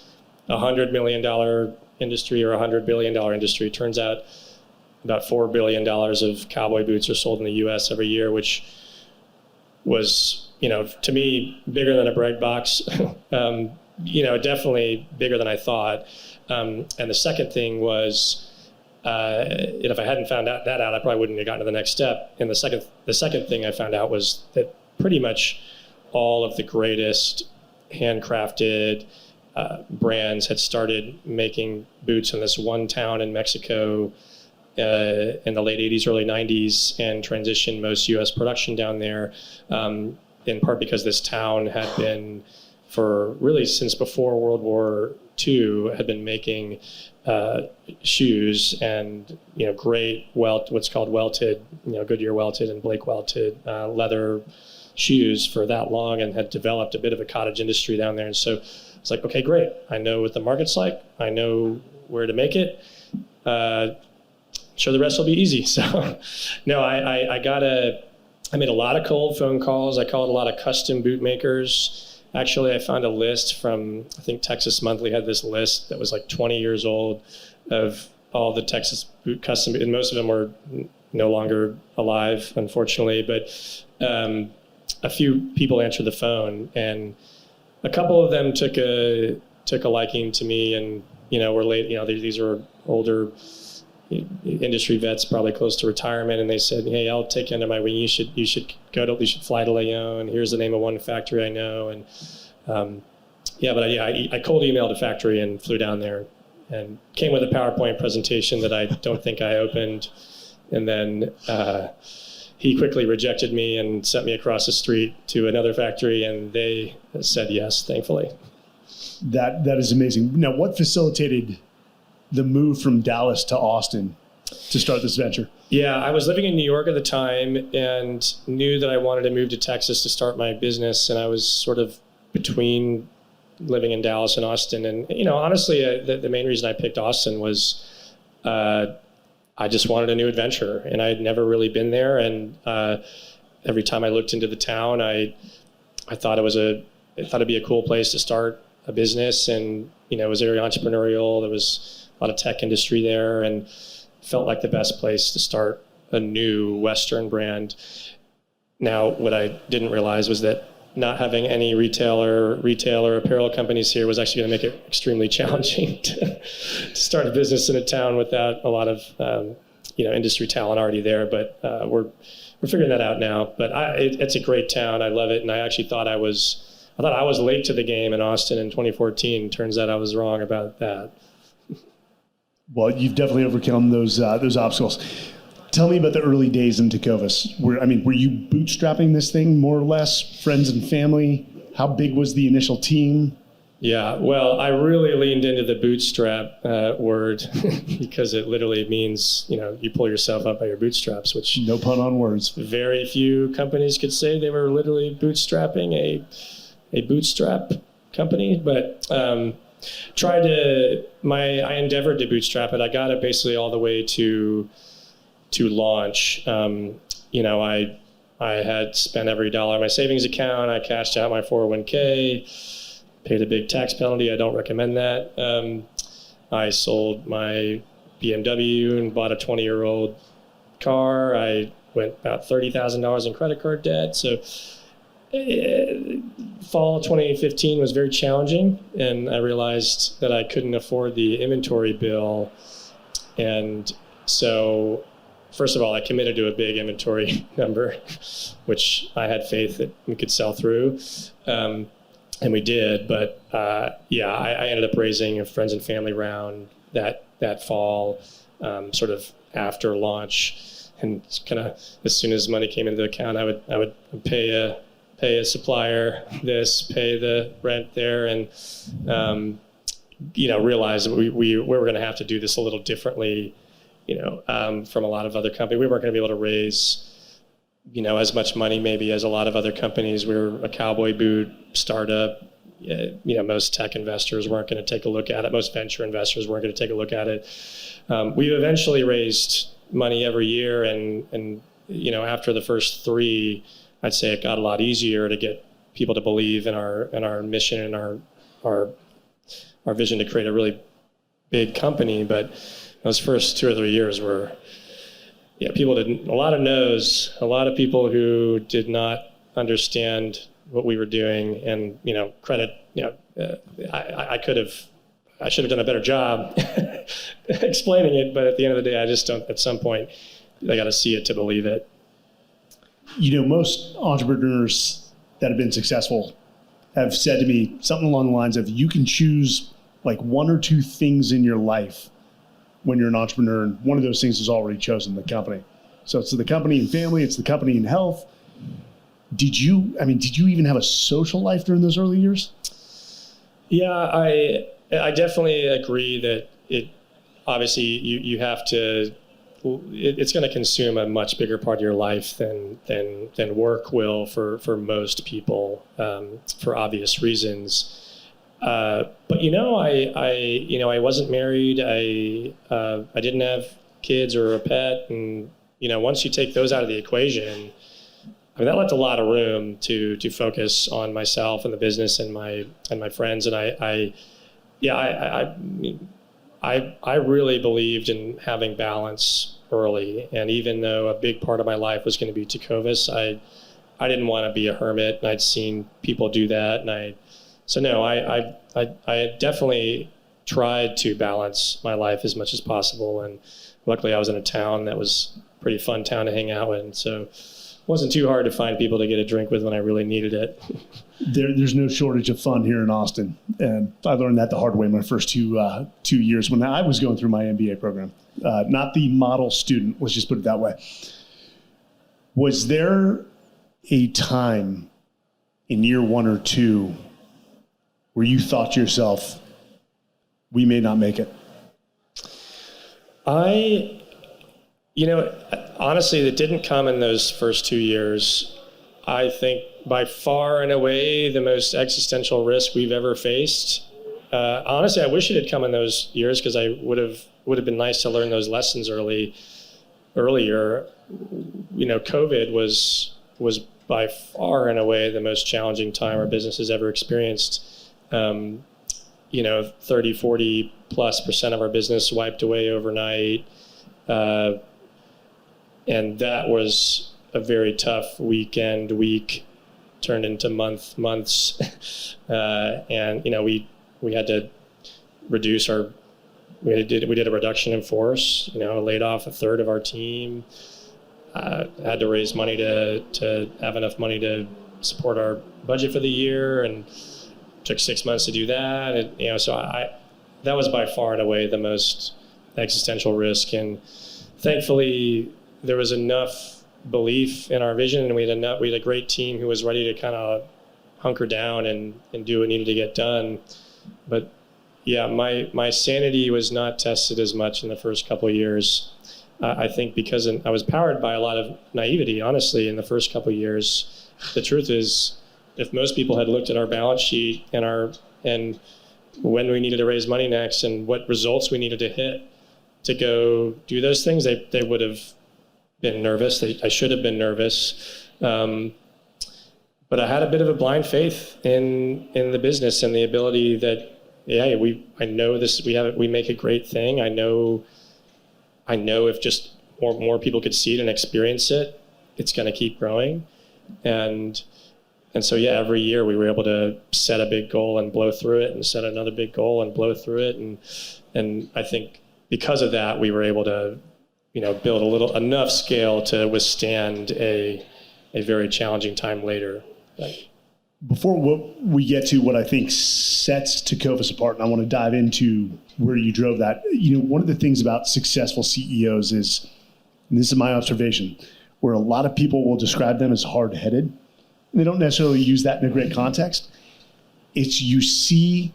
$100 million industry or a $100 billion industry. It turns out about $4 billion of cowboy boots are sold in the U.S. every year, which was, to me, bigger than a bread box. Definitely bigger than I thought. And the second thing was, if I hadn't found that out, I probably wouldn't have gotten to the next step. And the second thing I found out was that pretty much all of the greatest handcrafted brands had started making boots in this one town in Mexico in the late 80s, early 90s, and transitioned most U.S. production down there, in part because this town had been, for really since before World War II, had been making shoes and great what's called welted, Goodyear welted and Blake welted leather shoes for that long, and had developed a bit of a cottage industry down there. And so it's like, okay, great. I know what the market's like. I know where to make it. Sure, the rest will be easy. So, no, I made a lot of cold phone calls. I called a lot of custom boot makers. Actually, I found a list from, I think Texas Monthly had this list that was like 20 years old of all the Texas boot custom, and most of them were no longer alive, unfortunately. But a few people answered the phone, and a couple of them took a liking to me, and were late. These were older industry vets, probably close to retirement, and they said, "Hey, I'll take you under my wing. You should fly to Leon. Here's the name of one factory I know." And I cold emailed a factory and flew down there, and came with a PowerPoint presentation that I don't think I opened. And then he quickly rejected me and sent me across the street to another factory, and they said yes, thankfully. That is amazing. Now, what facilitated the move from Dallas to Austin to start this venture? Yeah, I was living in New York at the time and knew that I wanted to move to Texas to start my business. And I was sort of between living in Dallas and Austin. And, honestly, the main reason I picked Austin was I just wanted a new adventure, and I had never really been there. And every time I looked into the town, I thought it'd be a cool place to start a business. And, it was very entrepreneurial. There was a lot of tech industry there, and felt like the best place to start a new Western brand. Now, what I didn't realize was that not having any retail or apparel companies here was actually going to make it extremely challenging to start a business in a town without a lot of industry talent already there. But we're figuring that out now. But it's a great town. I love it, and I actually thought I was late to the game in Austin in 2014. Turns out I was wrong about that. Well, you've definitely overcome those obstacles. Tell me about the early days in Tecovas. Were you bootstrapping this thing more or less? Friends and family? How big was the initial team? Yeah, well, I really leaned into the bootstrap word because it literally means, you pull yourself up by your bootstraps, which no pun on words. Very few companies could say they were literally bootstrapping a bootstrap company, but I endeavored to bootstrap it. I got it basically all the way to launch. I had spent every dollar in my savings account. I cashed out my 401k, paid a big tax penalty. I don't recommend that. I sold my BMW and bought a 20-year-old car. I went about $30,000 in credit card debt. So fall 2015 was very challenging, and I realized that I couldn't afford the inventory bill. And so first of all, I committed to a big inventory number, which I had faith that we could sell through. And we did, but I ended up raising a friends and family round that fall, sort of after launch, and kind of as soon as money came into the account, I would pay a supplier this, pay the rent there, and realize that we were going to have to do this a little differently, from a lot of other companies. We weren't going to be able to raise as much money maybe as a lot of other companies. We were a cowboy boot startup. Most tech investors weren't going to take a look at it. Most venture investors weren't going to take a look at it. We eventually raised money every year, and after the first three, I'd say it got a lot easier to get people to believe in our mission and our vision to create a really big company. But those first 2 or 3 years were, people didn't, a lot of no's, a lot of people who did not understand what we were doing, and, credit, I should have done a better job explaining it, but at the end of the day, I just don't, at some point, I got to see it to believe it. Most entrepreneurs that have been successful have said to me something along the lines of, you can choose like 1 or 2 things in your life when you're an entrepreneur, and one of those things is already chosen, the company. So it's the company and family, it's the company and health. Did you even have a social life during those early years? Yeah, I definitely agree that it, obviously you have to, it's going to consume a much bigger part of your life than work will for most people, for obvious reasons. But I wasn't married. I didn't have kids or a pet, and once you take those out of the equation, that left a lot of room to focus on myself and the business and my friends. And I really believed in having balance early. And even though a big part of my life was going to be Tecovas, I didn't want to be a hermit, and I'd seen people do that, and I definitely tried to balance my life as much as possible. And luckily I was in a town that was a pretty fun town to hang out in. So it wasn't too hard to find people to get a drink with when I really needed it. There's no shortage of fun here in Austin. And I learned that the hard way my first two years when I was going through my MBA program. Not the model student, let's just put it that way. Was there a time in year 1 or 2 where you thought to yourself, we may not make it? Honestly, it didn't come in those first 2 years. I think by far and away the most existential risk we've ever faced. Honestly, I wish it had come in those years, because I would have been nice to learn those lessons earlier. COVID was by far and away the most challenging time our business has ever experienced. 30, 40 plus % of our business wiped away overnight. And that was a very tough week turned into months. And, we had to reduce we did a reduction in force, laid off a third of our team, had to raise money to have enough money to support our budget for the year, and took 6 months to do that. And, so that was by far and away the most existential risk. And thankfully there was enough belief in our vision, and we had a great team who was ready to kind of hunker down and do what needed to get done. But yeah, my sanity was not tested as much in the first couple of years. I think because I was powered by a lot of naivety, honestly, in the first couple of years. The truth is, if most people had looked at our balance sheet and when we needed to raise money next and what results we needed to hit to go do those things, they would have been nervous. I should have been nervous. But I had a bit of a blind faith in the business and the ability that, I know this. We make a great thing. I know if just more people could see it and experience it, it's going to keep growing. And so, every year we were able to set a big goal and blow through it, and set another big goal and blow through it. And I think because of that, we were able to, build enough scale to withstand a very challenging time later. Before we get to what I think sets Tecovas apart, and I want to dive into where you drove that, one of the things about successful CEOs is, and this is my observation, where a lot of people will describe them as hard-headed, and they don't necessarily use that in a great context. It's you see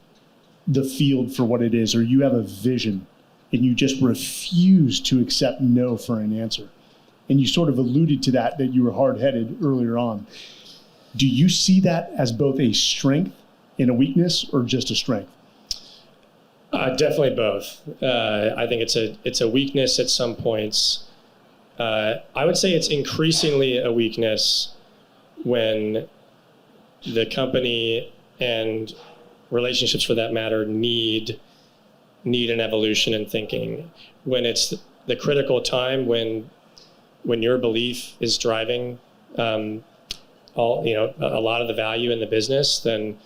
the field for what it is, or you have a vision, and you just refuse to accept no for an answer. And you sort of alluded to that you were hard-headed earlier on. Do you see that as both a strength and a weakness, or just a strength? Definitely both. I think it's a weakness at some points. I would say it's increasingly a weakness when the company and relationships, for that matter, need an evolution in thinking. When it's the critical time when your belief is driving a lot of the value in the business, then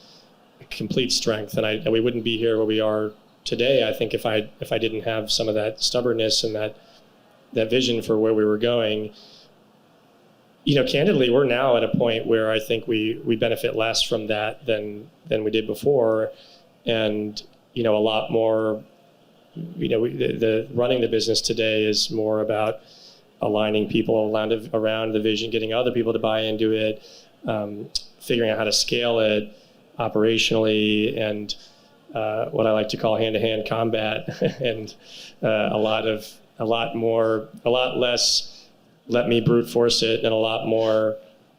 complete strength. And we wouldn't be here where we are today, I think, if I didn't have some of that stubbornness and that vision for where we were going. Candidly, we're now at a point where I think we benefit less from that than we did before. And, a lot more, the running the business today is more about aligning people around the vision, getting other people to buy into it, figuring out how to scale it operationally, and what I like to call hand-to-hand combat, and a lot less let me brute force it, and a lot more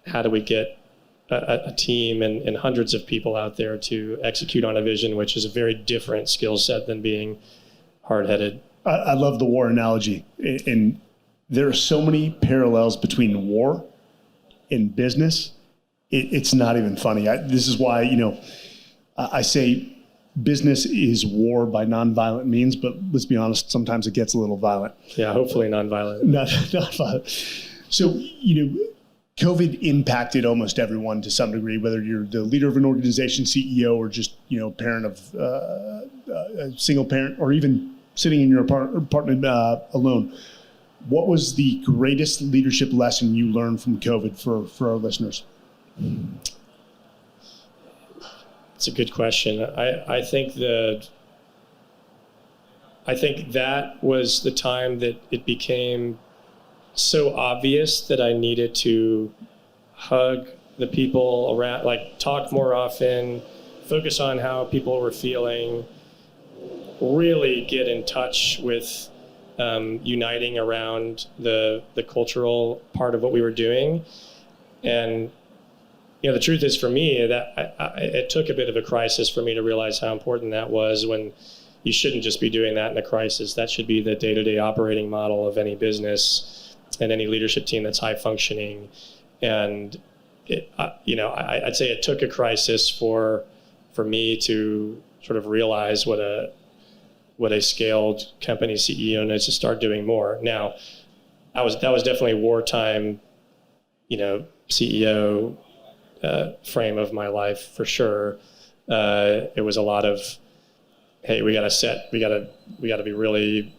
how do we get a team and hundreds of people out there to execute on a vision, which is a very different skill set than being hard-headed. I love the war analogy, and there are so many parallels between war and business. It's not even funny. This is why, I say business is war by nonviolent means, but let's be honest, sometimes it gets a little violent. Yeah, hopefully nonviolent. Not violent. So, COVID impacted almost everyone to some degree, whether you're the leader of an organization, CEO, or just, parent of a single parent, or even sitting in your apartment alone. What was the greatest leadership lesson you learned from COVID for our listeners? It's a good question. I think that was the time that it became so obvious that I needed to hug the people around, talk more often, focus on how people were feeling, really get in touch with uniting around the cultural part of what we were doing. And the truth is, for me, that it took a bit of a crisis for me to realize how important that was, when you shouldn't just be doing that in a crisis. That should be the day-to-day operating model of any business and any leadership team that's high functioning. And I'd say it took a crisis for me to sort of realize what a scaled company CEO needs to start doing more. Now, that was definitely wartime, CEO frame of my life for sure. It was a lot of, hey, we got to be really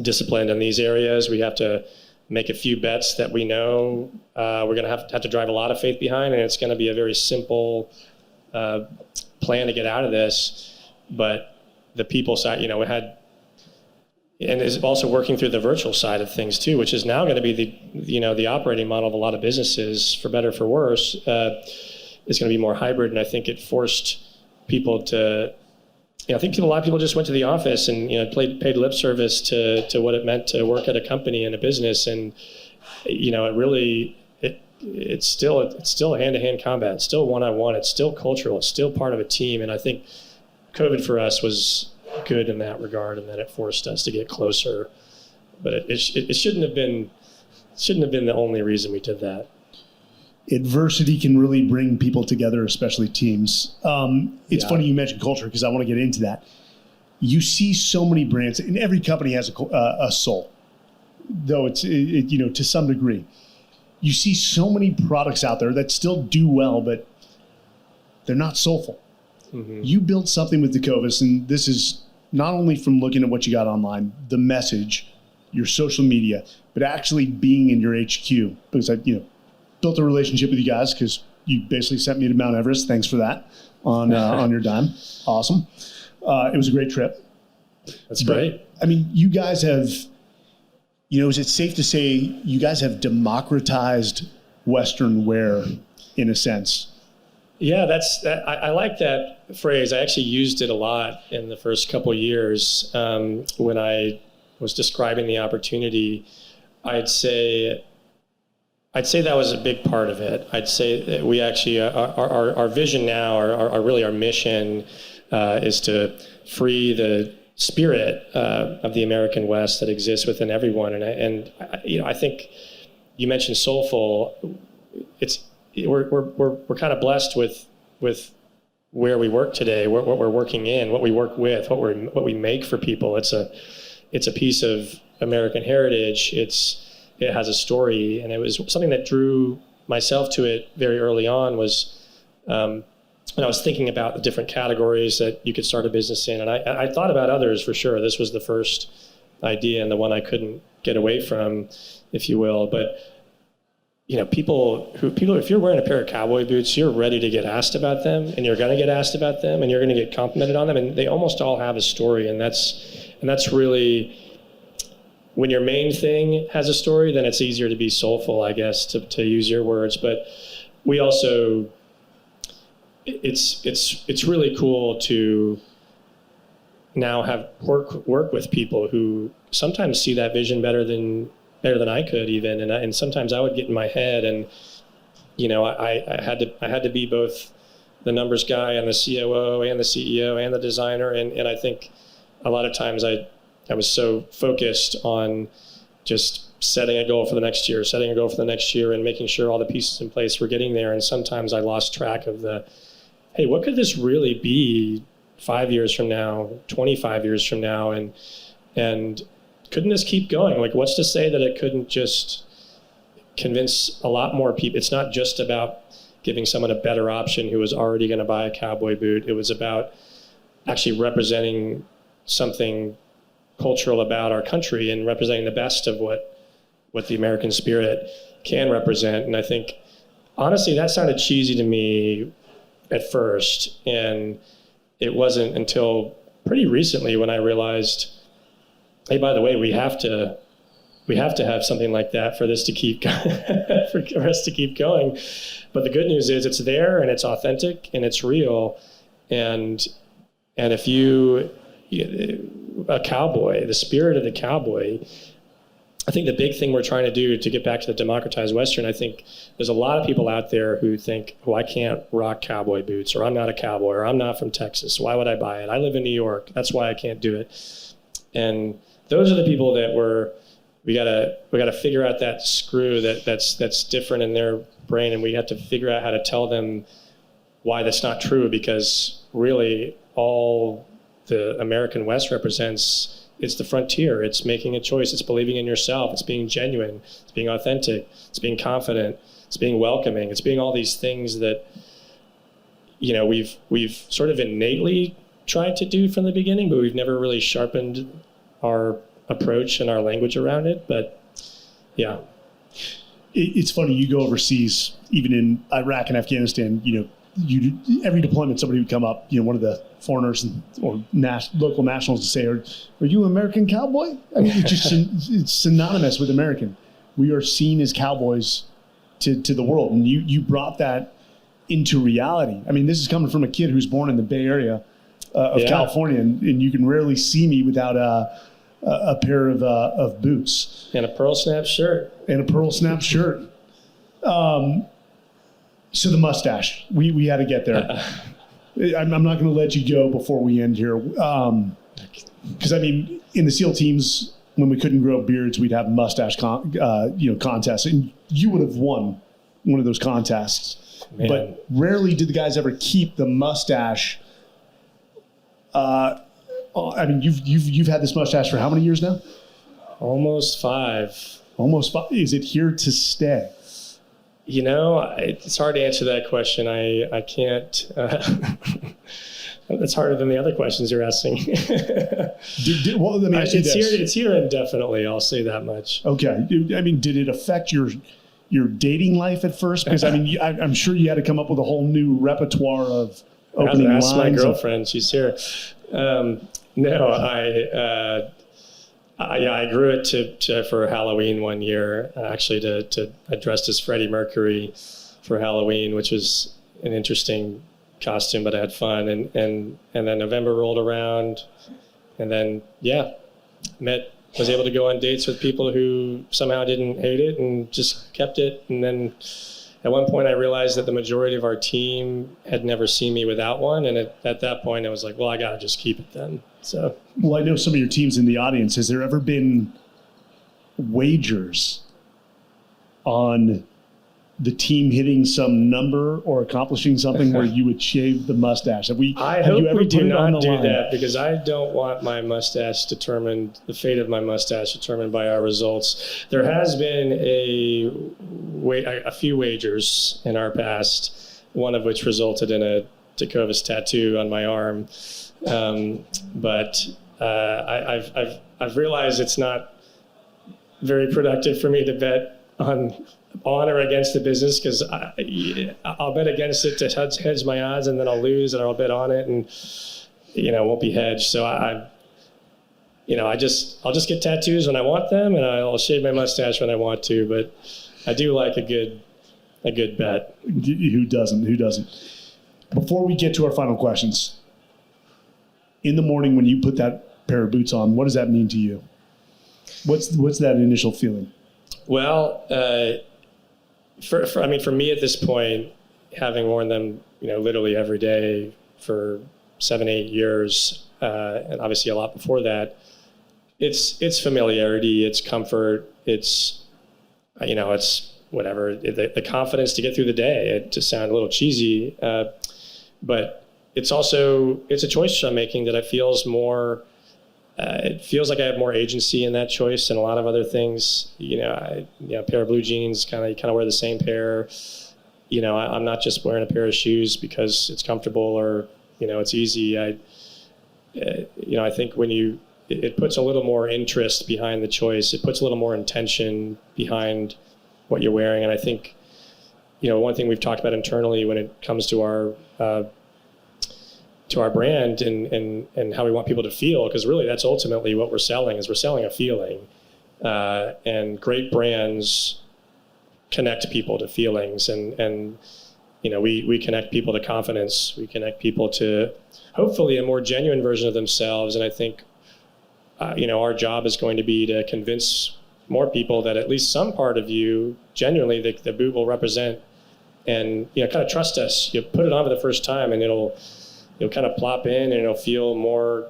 disciplined in these areas. We have to make a few bets that we know we're going to have to drive a lot of faith behind, and it's going to be a very simple plan to get out of this. But the people side, we had, and is also working through the virtual side of things too, which is now going to be the operating model of a lot of businesses, for better for worse. Is going to be more hybrid, and I think it forced people to. I think a lot of people just went to the office and paid lip service to what it meant to work at a company and a business, and it's still a hand-to-hand combat. It's still one-on-one. It's still cultural. It's still part of a team, and I think COVID for us was good in that regard, and that it forced us to get closer. But it shouldn't have been the only reason we did that. Adversity can really bring people together, especially teams. It's funny you mentioned culture, because I want to get into that. You see so many brands, and every company has a soul, though it's to some degree. You see so many products out there that still do well, but they're not soulful. Mm-hmm. You built something with Tecovas, and this is not only from looking at what you got online, the message, your social media, but actually being in your HQ, because I built a relationship with you guys, because you basically sent me to Mount Everest. Thanks for that on your dime. Awesome. It was a great trip. That's great. I mean, you guys have, is it safe to say you guys have democratized Western wear in a sense? Yeah, I like that phrase. I actually used it a lot in the first couple of years when I was describing the opportunity. I'd say that was a big part of it. I'd say that we actually, our vision now, our mission is to free the spirit of the American West that exists within everyone. And I think you mentioned soulful. We're kind of blessed with where we work today, what we're working in, what we work with, what we make for people. It's a piece of American heritage. It has a story, and it was something that drew myself to it very early on. Was when I was thinking about the different categories that you could start a business in, and I thought about others for sure. This was the first idea and the one I couldn't get away from, if you will. But people, if you're wearing a pair of cowboy boots, you're ready to get asked about them, and you're going to get asked about them, and you're going to get complimented on them, and they almost all have a story, and that's really. When your main thing has a story, then it's easier to be soulful, I guess, to use your words. But we also, it's really cool to now have work with people who sometimes see that vision better than I could even, and sometimes I would get in my head, and I had to be both the numbers guy and the COO and the CEO and the designer, and I think a lot of times I was so focused on just setting a goal for the next year, and making sure all the pieces in place were getting there. And sometimes I lost track of hey, what could this really be 5 years from now, 25 years from now? And couldn't this keep going? Like, what's to say that it couldn't just convince a lot more people? It's not just about giving someone a better option who was already going to buy a cowboy boot. It was about actually representing something cultural about our country and representing the best of what the American spirit can represent. And I think, honestly, that sounded cheesy to me at first. And it wasn't until pretty recently when I realized, hey, by the way, we have to have something like that for this to keep for us to keep going. But the good news is it's there, and it's authentic, and it's real. And if a cowboy, the spirit of the cowboy, I think the big thing we're trying to do to get back to the democratized Western, I think there's a lot of people out there who think, I can't rock cowboy boots, or I'm not a cowboy, or I'm not from Texas. Why would I buy it? I live in New York. That's why I can't do it. And those are the people that we gotta figure out that screw that's different in their brain, and we have to figure out how to tell them why that's not true, because really all the American West represents it's the frontier. It's making a choice. It's believing in yourself. It's being genuine. It's being authentic. It's being confident. It's being welcoming. It's being all these things that, we've sort of innately tried to do from the beginning, but we've never really sharpened our approach and our language around it. But yeah. It's funny, you go overseas, even in Iraq and Afghanistan, every deployment, somebody would come up, one of the foreigners or local nationals to say, are you an American cowboy? I mean, it's synonymous with American. We are seen as cowboys to the world. And you brought that into reality. I mean, this is coming from a kid who's born in the Bay Area of California, and you can rarely see me without a pair of boots. And a pearl snap shirt. So the mustache, we had to get there. I'm not going to let you go before we end here. Because, in the SEAL teams, when we couldn't grow beards, we'd have mustache contests. And you would have won one of those contests. Man. But rarely did the guys ever keep the mustache. You've had this mustache for how many years now? Almost 5. Is it here to stay? It's hard to answer that question. I can't. It's harder than the other questions you're asking. Well, let me ask you this. It's here indefinitely. I'll say that much. Okay. Did it affect your dating life at first? Because I'm sure you had to come up with a whole new repertoire of opening lines. Ask my girlfriend. She's here. No, I grew it for Halloween one year, actually I dressed as Freddie Mercury for Halloween, which was an interesting costume, but I had fun. And then November rolled around, and then, was able to go on dates with people who somehow didn't hate it and just kept it. And then at one point I realized that the majority of our team had never seen me without one. And at that point I was like, well, I got to just keep it then. So. Well, I know some of your teams in the audience. Has there ever been wagers on the team hitting some number or accomplishing something where you would shave the mustache? I hope we do not do that, because I don't want my mustache determined, the fate of my mustache determined by our results. There has been a few wagers in our past, one of which resulted in a Tecovas tattoo on my arm. But I've realized it's not very productive for me to bet on or against the business, because I'll bet against it to hedge my odds, and then I'll lose, and I'll bet on it, and won't be hedged. So I'll just get tattoos when I want them, and I'll shave my mustache when I want to. But I do like a good bet. Who doesn't? Before we get to our final questions, in the morning when you put that pair of boots on, what does that mean to you? What's that initial feeling? Well, for me at this point, having worn them, literally every day for 7-8 years, and obviously a lot before that, it's familiarity, it's comfort, it's whatever, the confidence to get through the day. It just sounds a little cheesy, but it's a choice I'm making that I feels more. It feels like I have more agency in that choice than a lot of other things. A pair of blue jeans, kind of wear the same pair. I'm not just wearing a pair of shoes because it's comfortable or it's easy. I think when it puts a little more interest behind the choice. It puts a little more intention behind what you're wearing. And I think one thing we've talked about internally when it comes to our brand and how we want people to feel, because really that's ultimately what we're selling, is we're selling a feeling. And great brands connect people to feelings, and we connect people to confidence. We connect people to hopefully a more genuine version of themselves. And I think our job is going to be to convince more people that at least some part of you genuinely the boot will represent, and kind of trust us. You put it on for the first time and you'll kind of plop in, and it'll feel more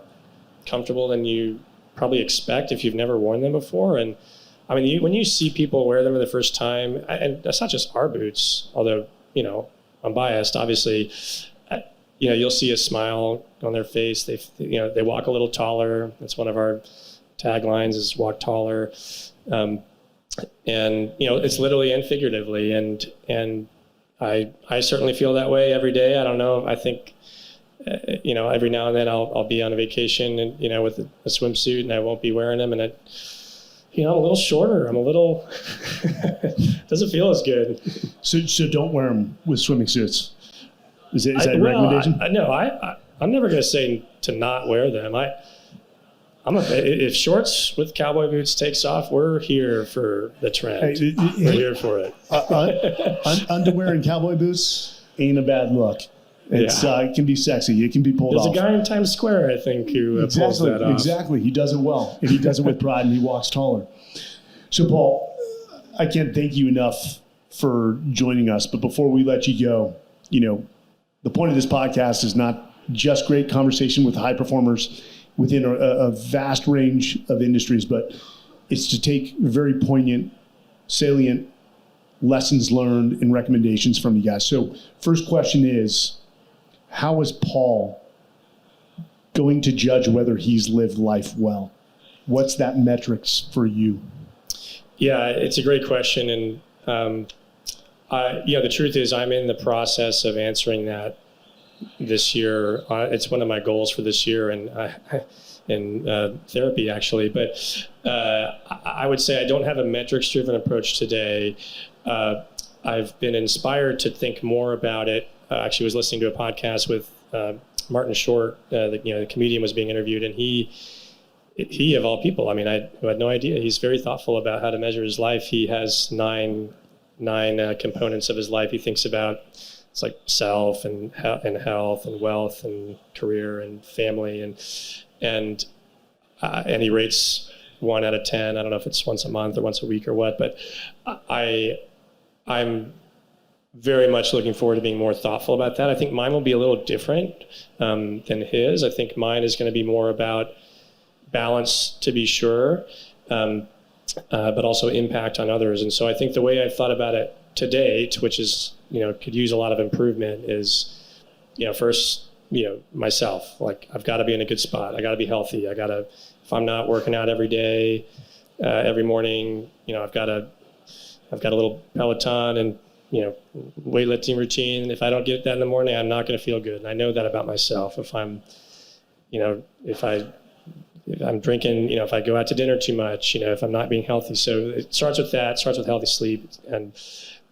comfortable than you probably expect if you've never worn them before. And when you see people wear them for the first time, and that's not just our boots, although, I'm biased, obviously, you'll see a smile on their face. They walk a little taller. That's one of our taglines is walk taller. And, it's literally and figuratively. And I certainly feel that way every day. I don't know. I think, every now and then I'll be on a vacation and, with a swimsuit, and I won't be wearing them. And I'm a little shorter. I'm a little, doesn't feel as good. So don't wear them with swimming suits. Is that a recommendation? I'm never going to say to not wear them. If shorts with cowboy boots takes off, we're here for the trend. We're here for it. Underwear and cowboy boots ain't a bad look. It can be sexy. It can be pulled off. There's a guy in Times Square, I think, who pulls that off. Exactly. He does it well, and he does it with pride, and he walks taller. So, Paul, I can't thank you enough for joining us. But before we let you go, the point of this podcast is not just great conversation with high performers within a vast range of industries, but it's to take very poignant, salient lessons learned and recommendations from you guys. So first question is, how is Paul going to judge whether he's lived life well? What's that metrics for you? Yeah, it's a great question. And the truth is I'm in the process of answering that this year. It's one of my goals for this year and in therapy, actually. But I would say I don't have a metrics-driven approach today. I've been inspired to think more about it. I actually was listening to a podcast with Martin Short, the comedian was being interviewed, and he of all people, I had no idea. He's very thoughtful about how to measure his life. He has nine components of his life he thinks about. It's like self and health and wealth and career and family and he rates 1 out of 10. I don't know if it's once a month or once a week or what, but I'm very much looking forward to being more thoughtful about that. I think mine will be a little different than his. I think mine is going to be more about balance, to be sure, but also impact on others. And so I think the way I've thought about it to date, which is, could use a lot of improvement, is, first, myself. Like, I've got to be in a good spot. I got to be healthy. If I'm not working out every day, every morning, I've got a little Peloton and, weightlifting routine. If I don't get that in the morning, I'm not going to feel good. And I know that about myself. If I'm drinking, if I go out to dinner too much, if I'm not being healthy. So it starts with that, starts with healthy sleep. And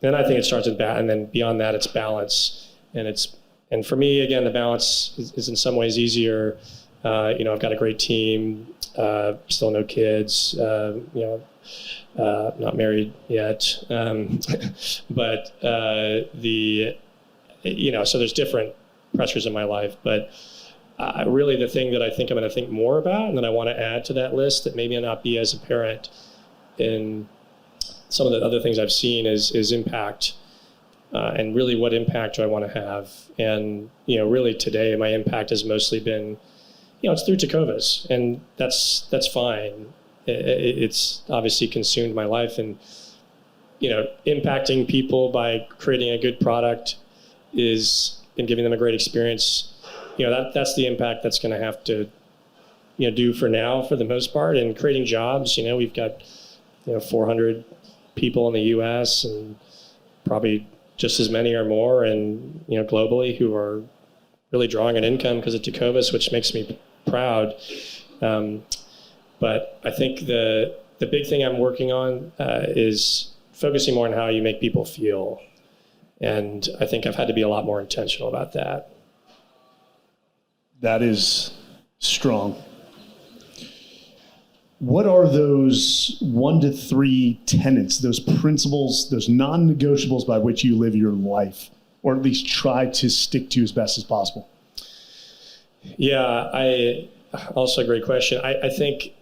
then I think it starts with and then beyond that, it's balance. And for me, again, the balance is in some ways easier. I've got a great team, still no kids, not married yet. But so there's different pressures in my life, but really the thing that I think I'm going to think more about and that I want to add to that list that maybe not be as apparent in some of the other things I've seen is impact. And really what impact do I want to have? And, really today my impact has mostly been, it's through Tecovas, and that's fine. It's obviously consumed my life, and, impacting people by creating a good product and giving them a great experience. That's the impact that's going to have to, do for now, for the most part. And creating jobs, we've got, 400 people in the U.S. and probably just as many or more, and globally, who are really drawing an income because of Tecovas, which makes me proud. But I think the big thing I'm working on is focusing more on how you make people feel, and I think I've had to be a lot more intentional about that. That is strong. What are those 1 to 3 tenets, those principles, those non-negotiables by which you live your life, or at least try to stick to as best as possible? Yeah, also a great question. I think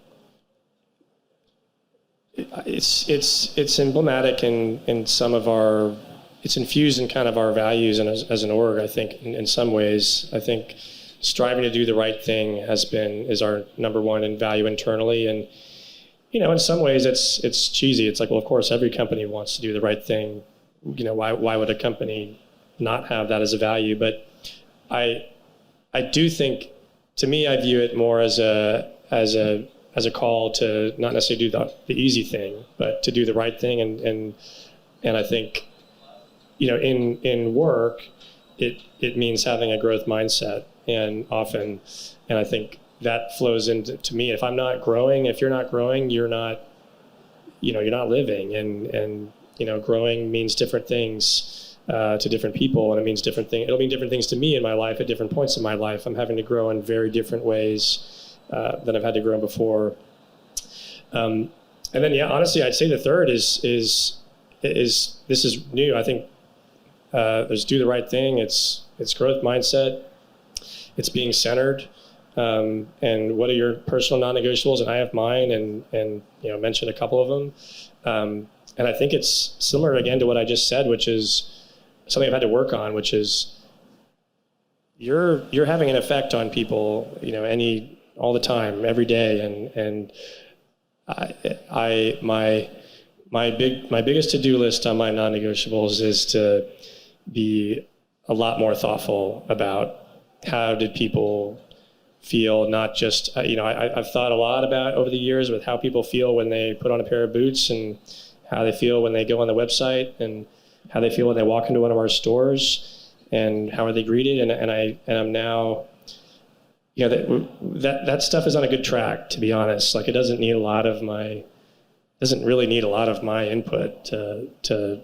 it's emblematic in some of our, it's infused in kind of our values and as an org. I think in some ways, I think striving to do the right thing is our number one in value internally. And, in some ways it's cheesy. It's like, well, of course, every company wants to do the right thing. Why would a company not have that as a value? But I do think, to me, I view it more as a as a call to not necessarily do the easy thing, but to do the right thing. And I think, in work, it means having a growth mindset, and I think that flows into me. If I'm not growing, if you're not growing, you're not living, and growing means different things to different people, and it means different things. It'll mean different things to me in my life at different points in my life. I'm having to grow in very different ways than I've had to grow in before. And then, honestly, I'd say the third is this is new. I think there's do the right thing. It's growth mindset. It's being centered. And what are your personal non-negotiables? And I have mine, and mentioned a couple of them. And I think it's similar again to what I just said, which is something I've had to work on, which is you're having an effect on people, all the time, every day. And my biggest to-do list on my non-negotiables is to be a lot more thoughtful about how did people feel, not just, I've thought a lot about over the years with how people feel when they put on a pair of boots, and how they feel when they go on the website, and how they feel when they walk into one of our stores, and how are they greeted. And I'm now, that stuff is on a good track, to be honest. Like, it doesn't really need a lot of my input to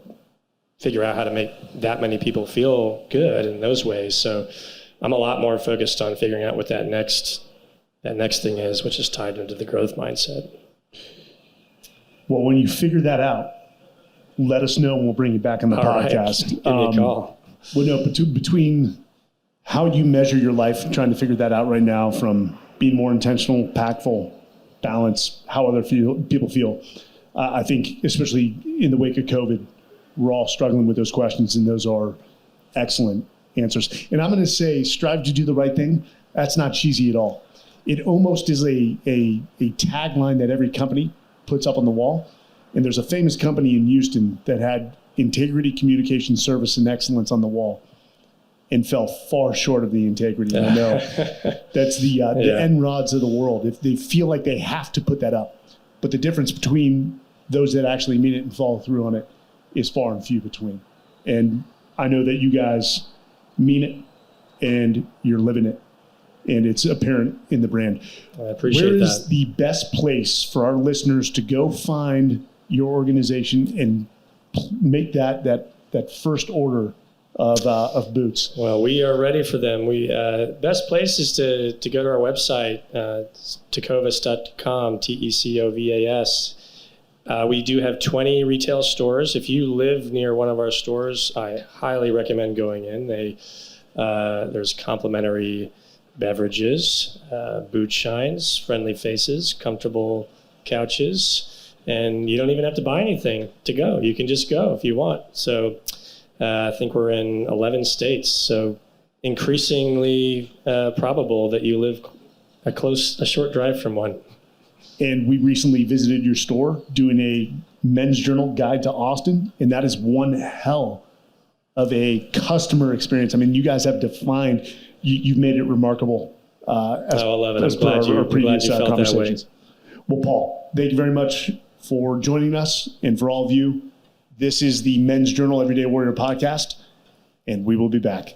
figure out how to make that many people feel good in those ways. So I'm a lot more focused on figuring out what that next thing is, which is tied into the growth mindset. Well, when you figure that out, let us know and we'll bring you back on the podcast. Right. Give me a call. Well, no, between how you measure your life, trying to figure that out right now, from being more intentional, impactful, balance, how other people feel. I think, especially in the wake of COVID, we're all struggling with those questions, and those are excellent answers. And I'm going to say, strive to do the right thing. That's not cheesy at all. It almost is a tagline that every company puts up on the wall. And there's a famous company in Houston that had integrity, communication, service, and excellence on the wall, and fell far short of the integrity. I know that's the Enrods of the world. If they feel like they have to put that up, but the difference between those that actually mean it and follow through on it is far and few between. And I know that you guys mean it, and you're living it, and it's apparent in the brand. I appreciate that. Where is the best place for our listeners to go find your organization and make that first order of boots? Well, we are ready for them. Best place is to go to our website, tecovas.com, Tecovas. We do have 20 retail stores. If you live near one of our stores, I highly recommend going in. There's complimentary beverages, boot shines, friendly faces, comfortable couches, and you don't even have to buy anything to go. You can just go if you want. So I think we're in 11 states, so increasingly probable that you live a short drive from one. And we recently visited your store doing a men's journal guide to Austin, and that is one hell of a customer experience. I mean, you guys have defined, you've made it remarkable. I love it. I'm glad you felt that way. Well, Paul, thank you very much for joining us, and for all of you, this is the Men's Journal Everyday Warrior podcast, and we will be back.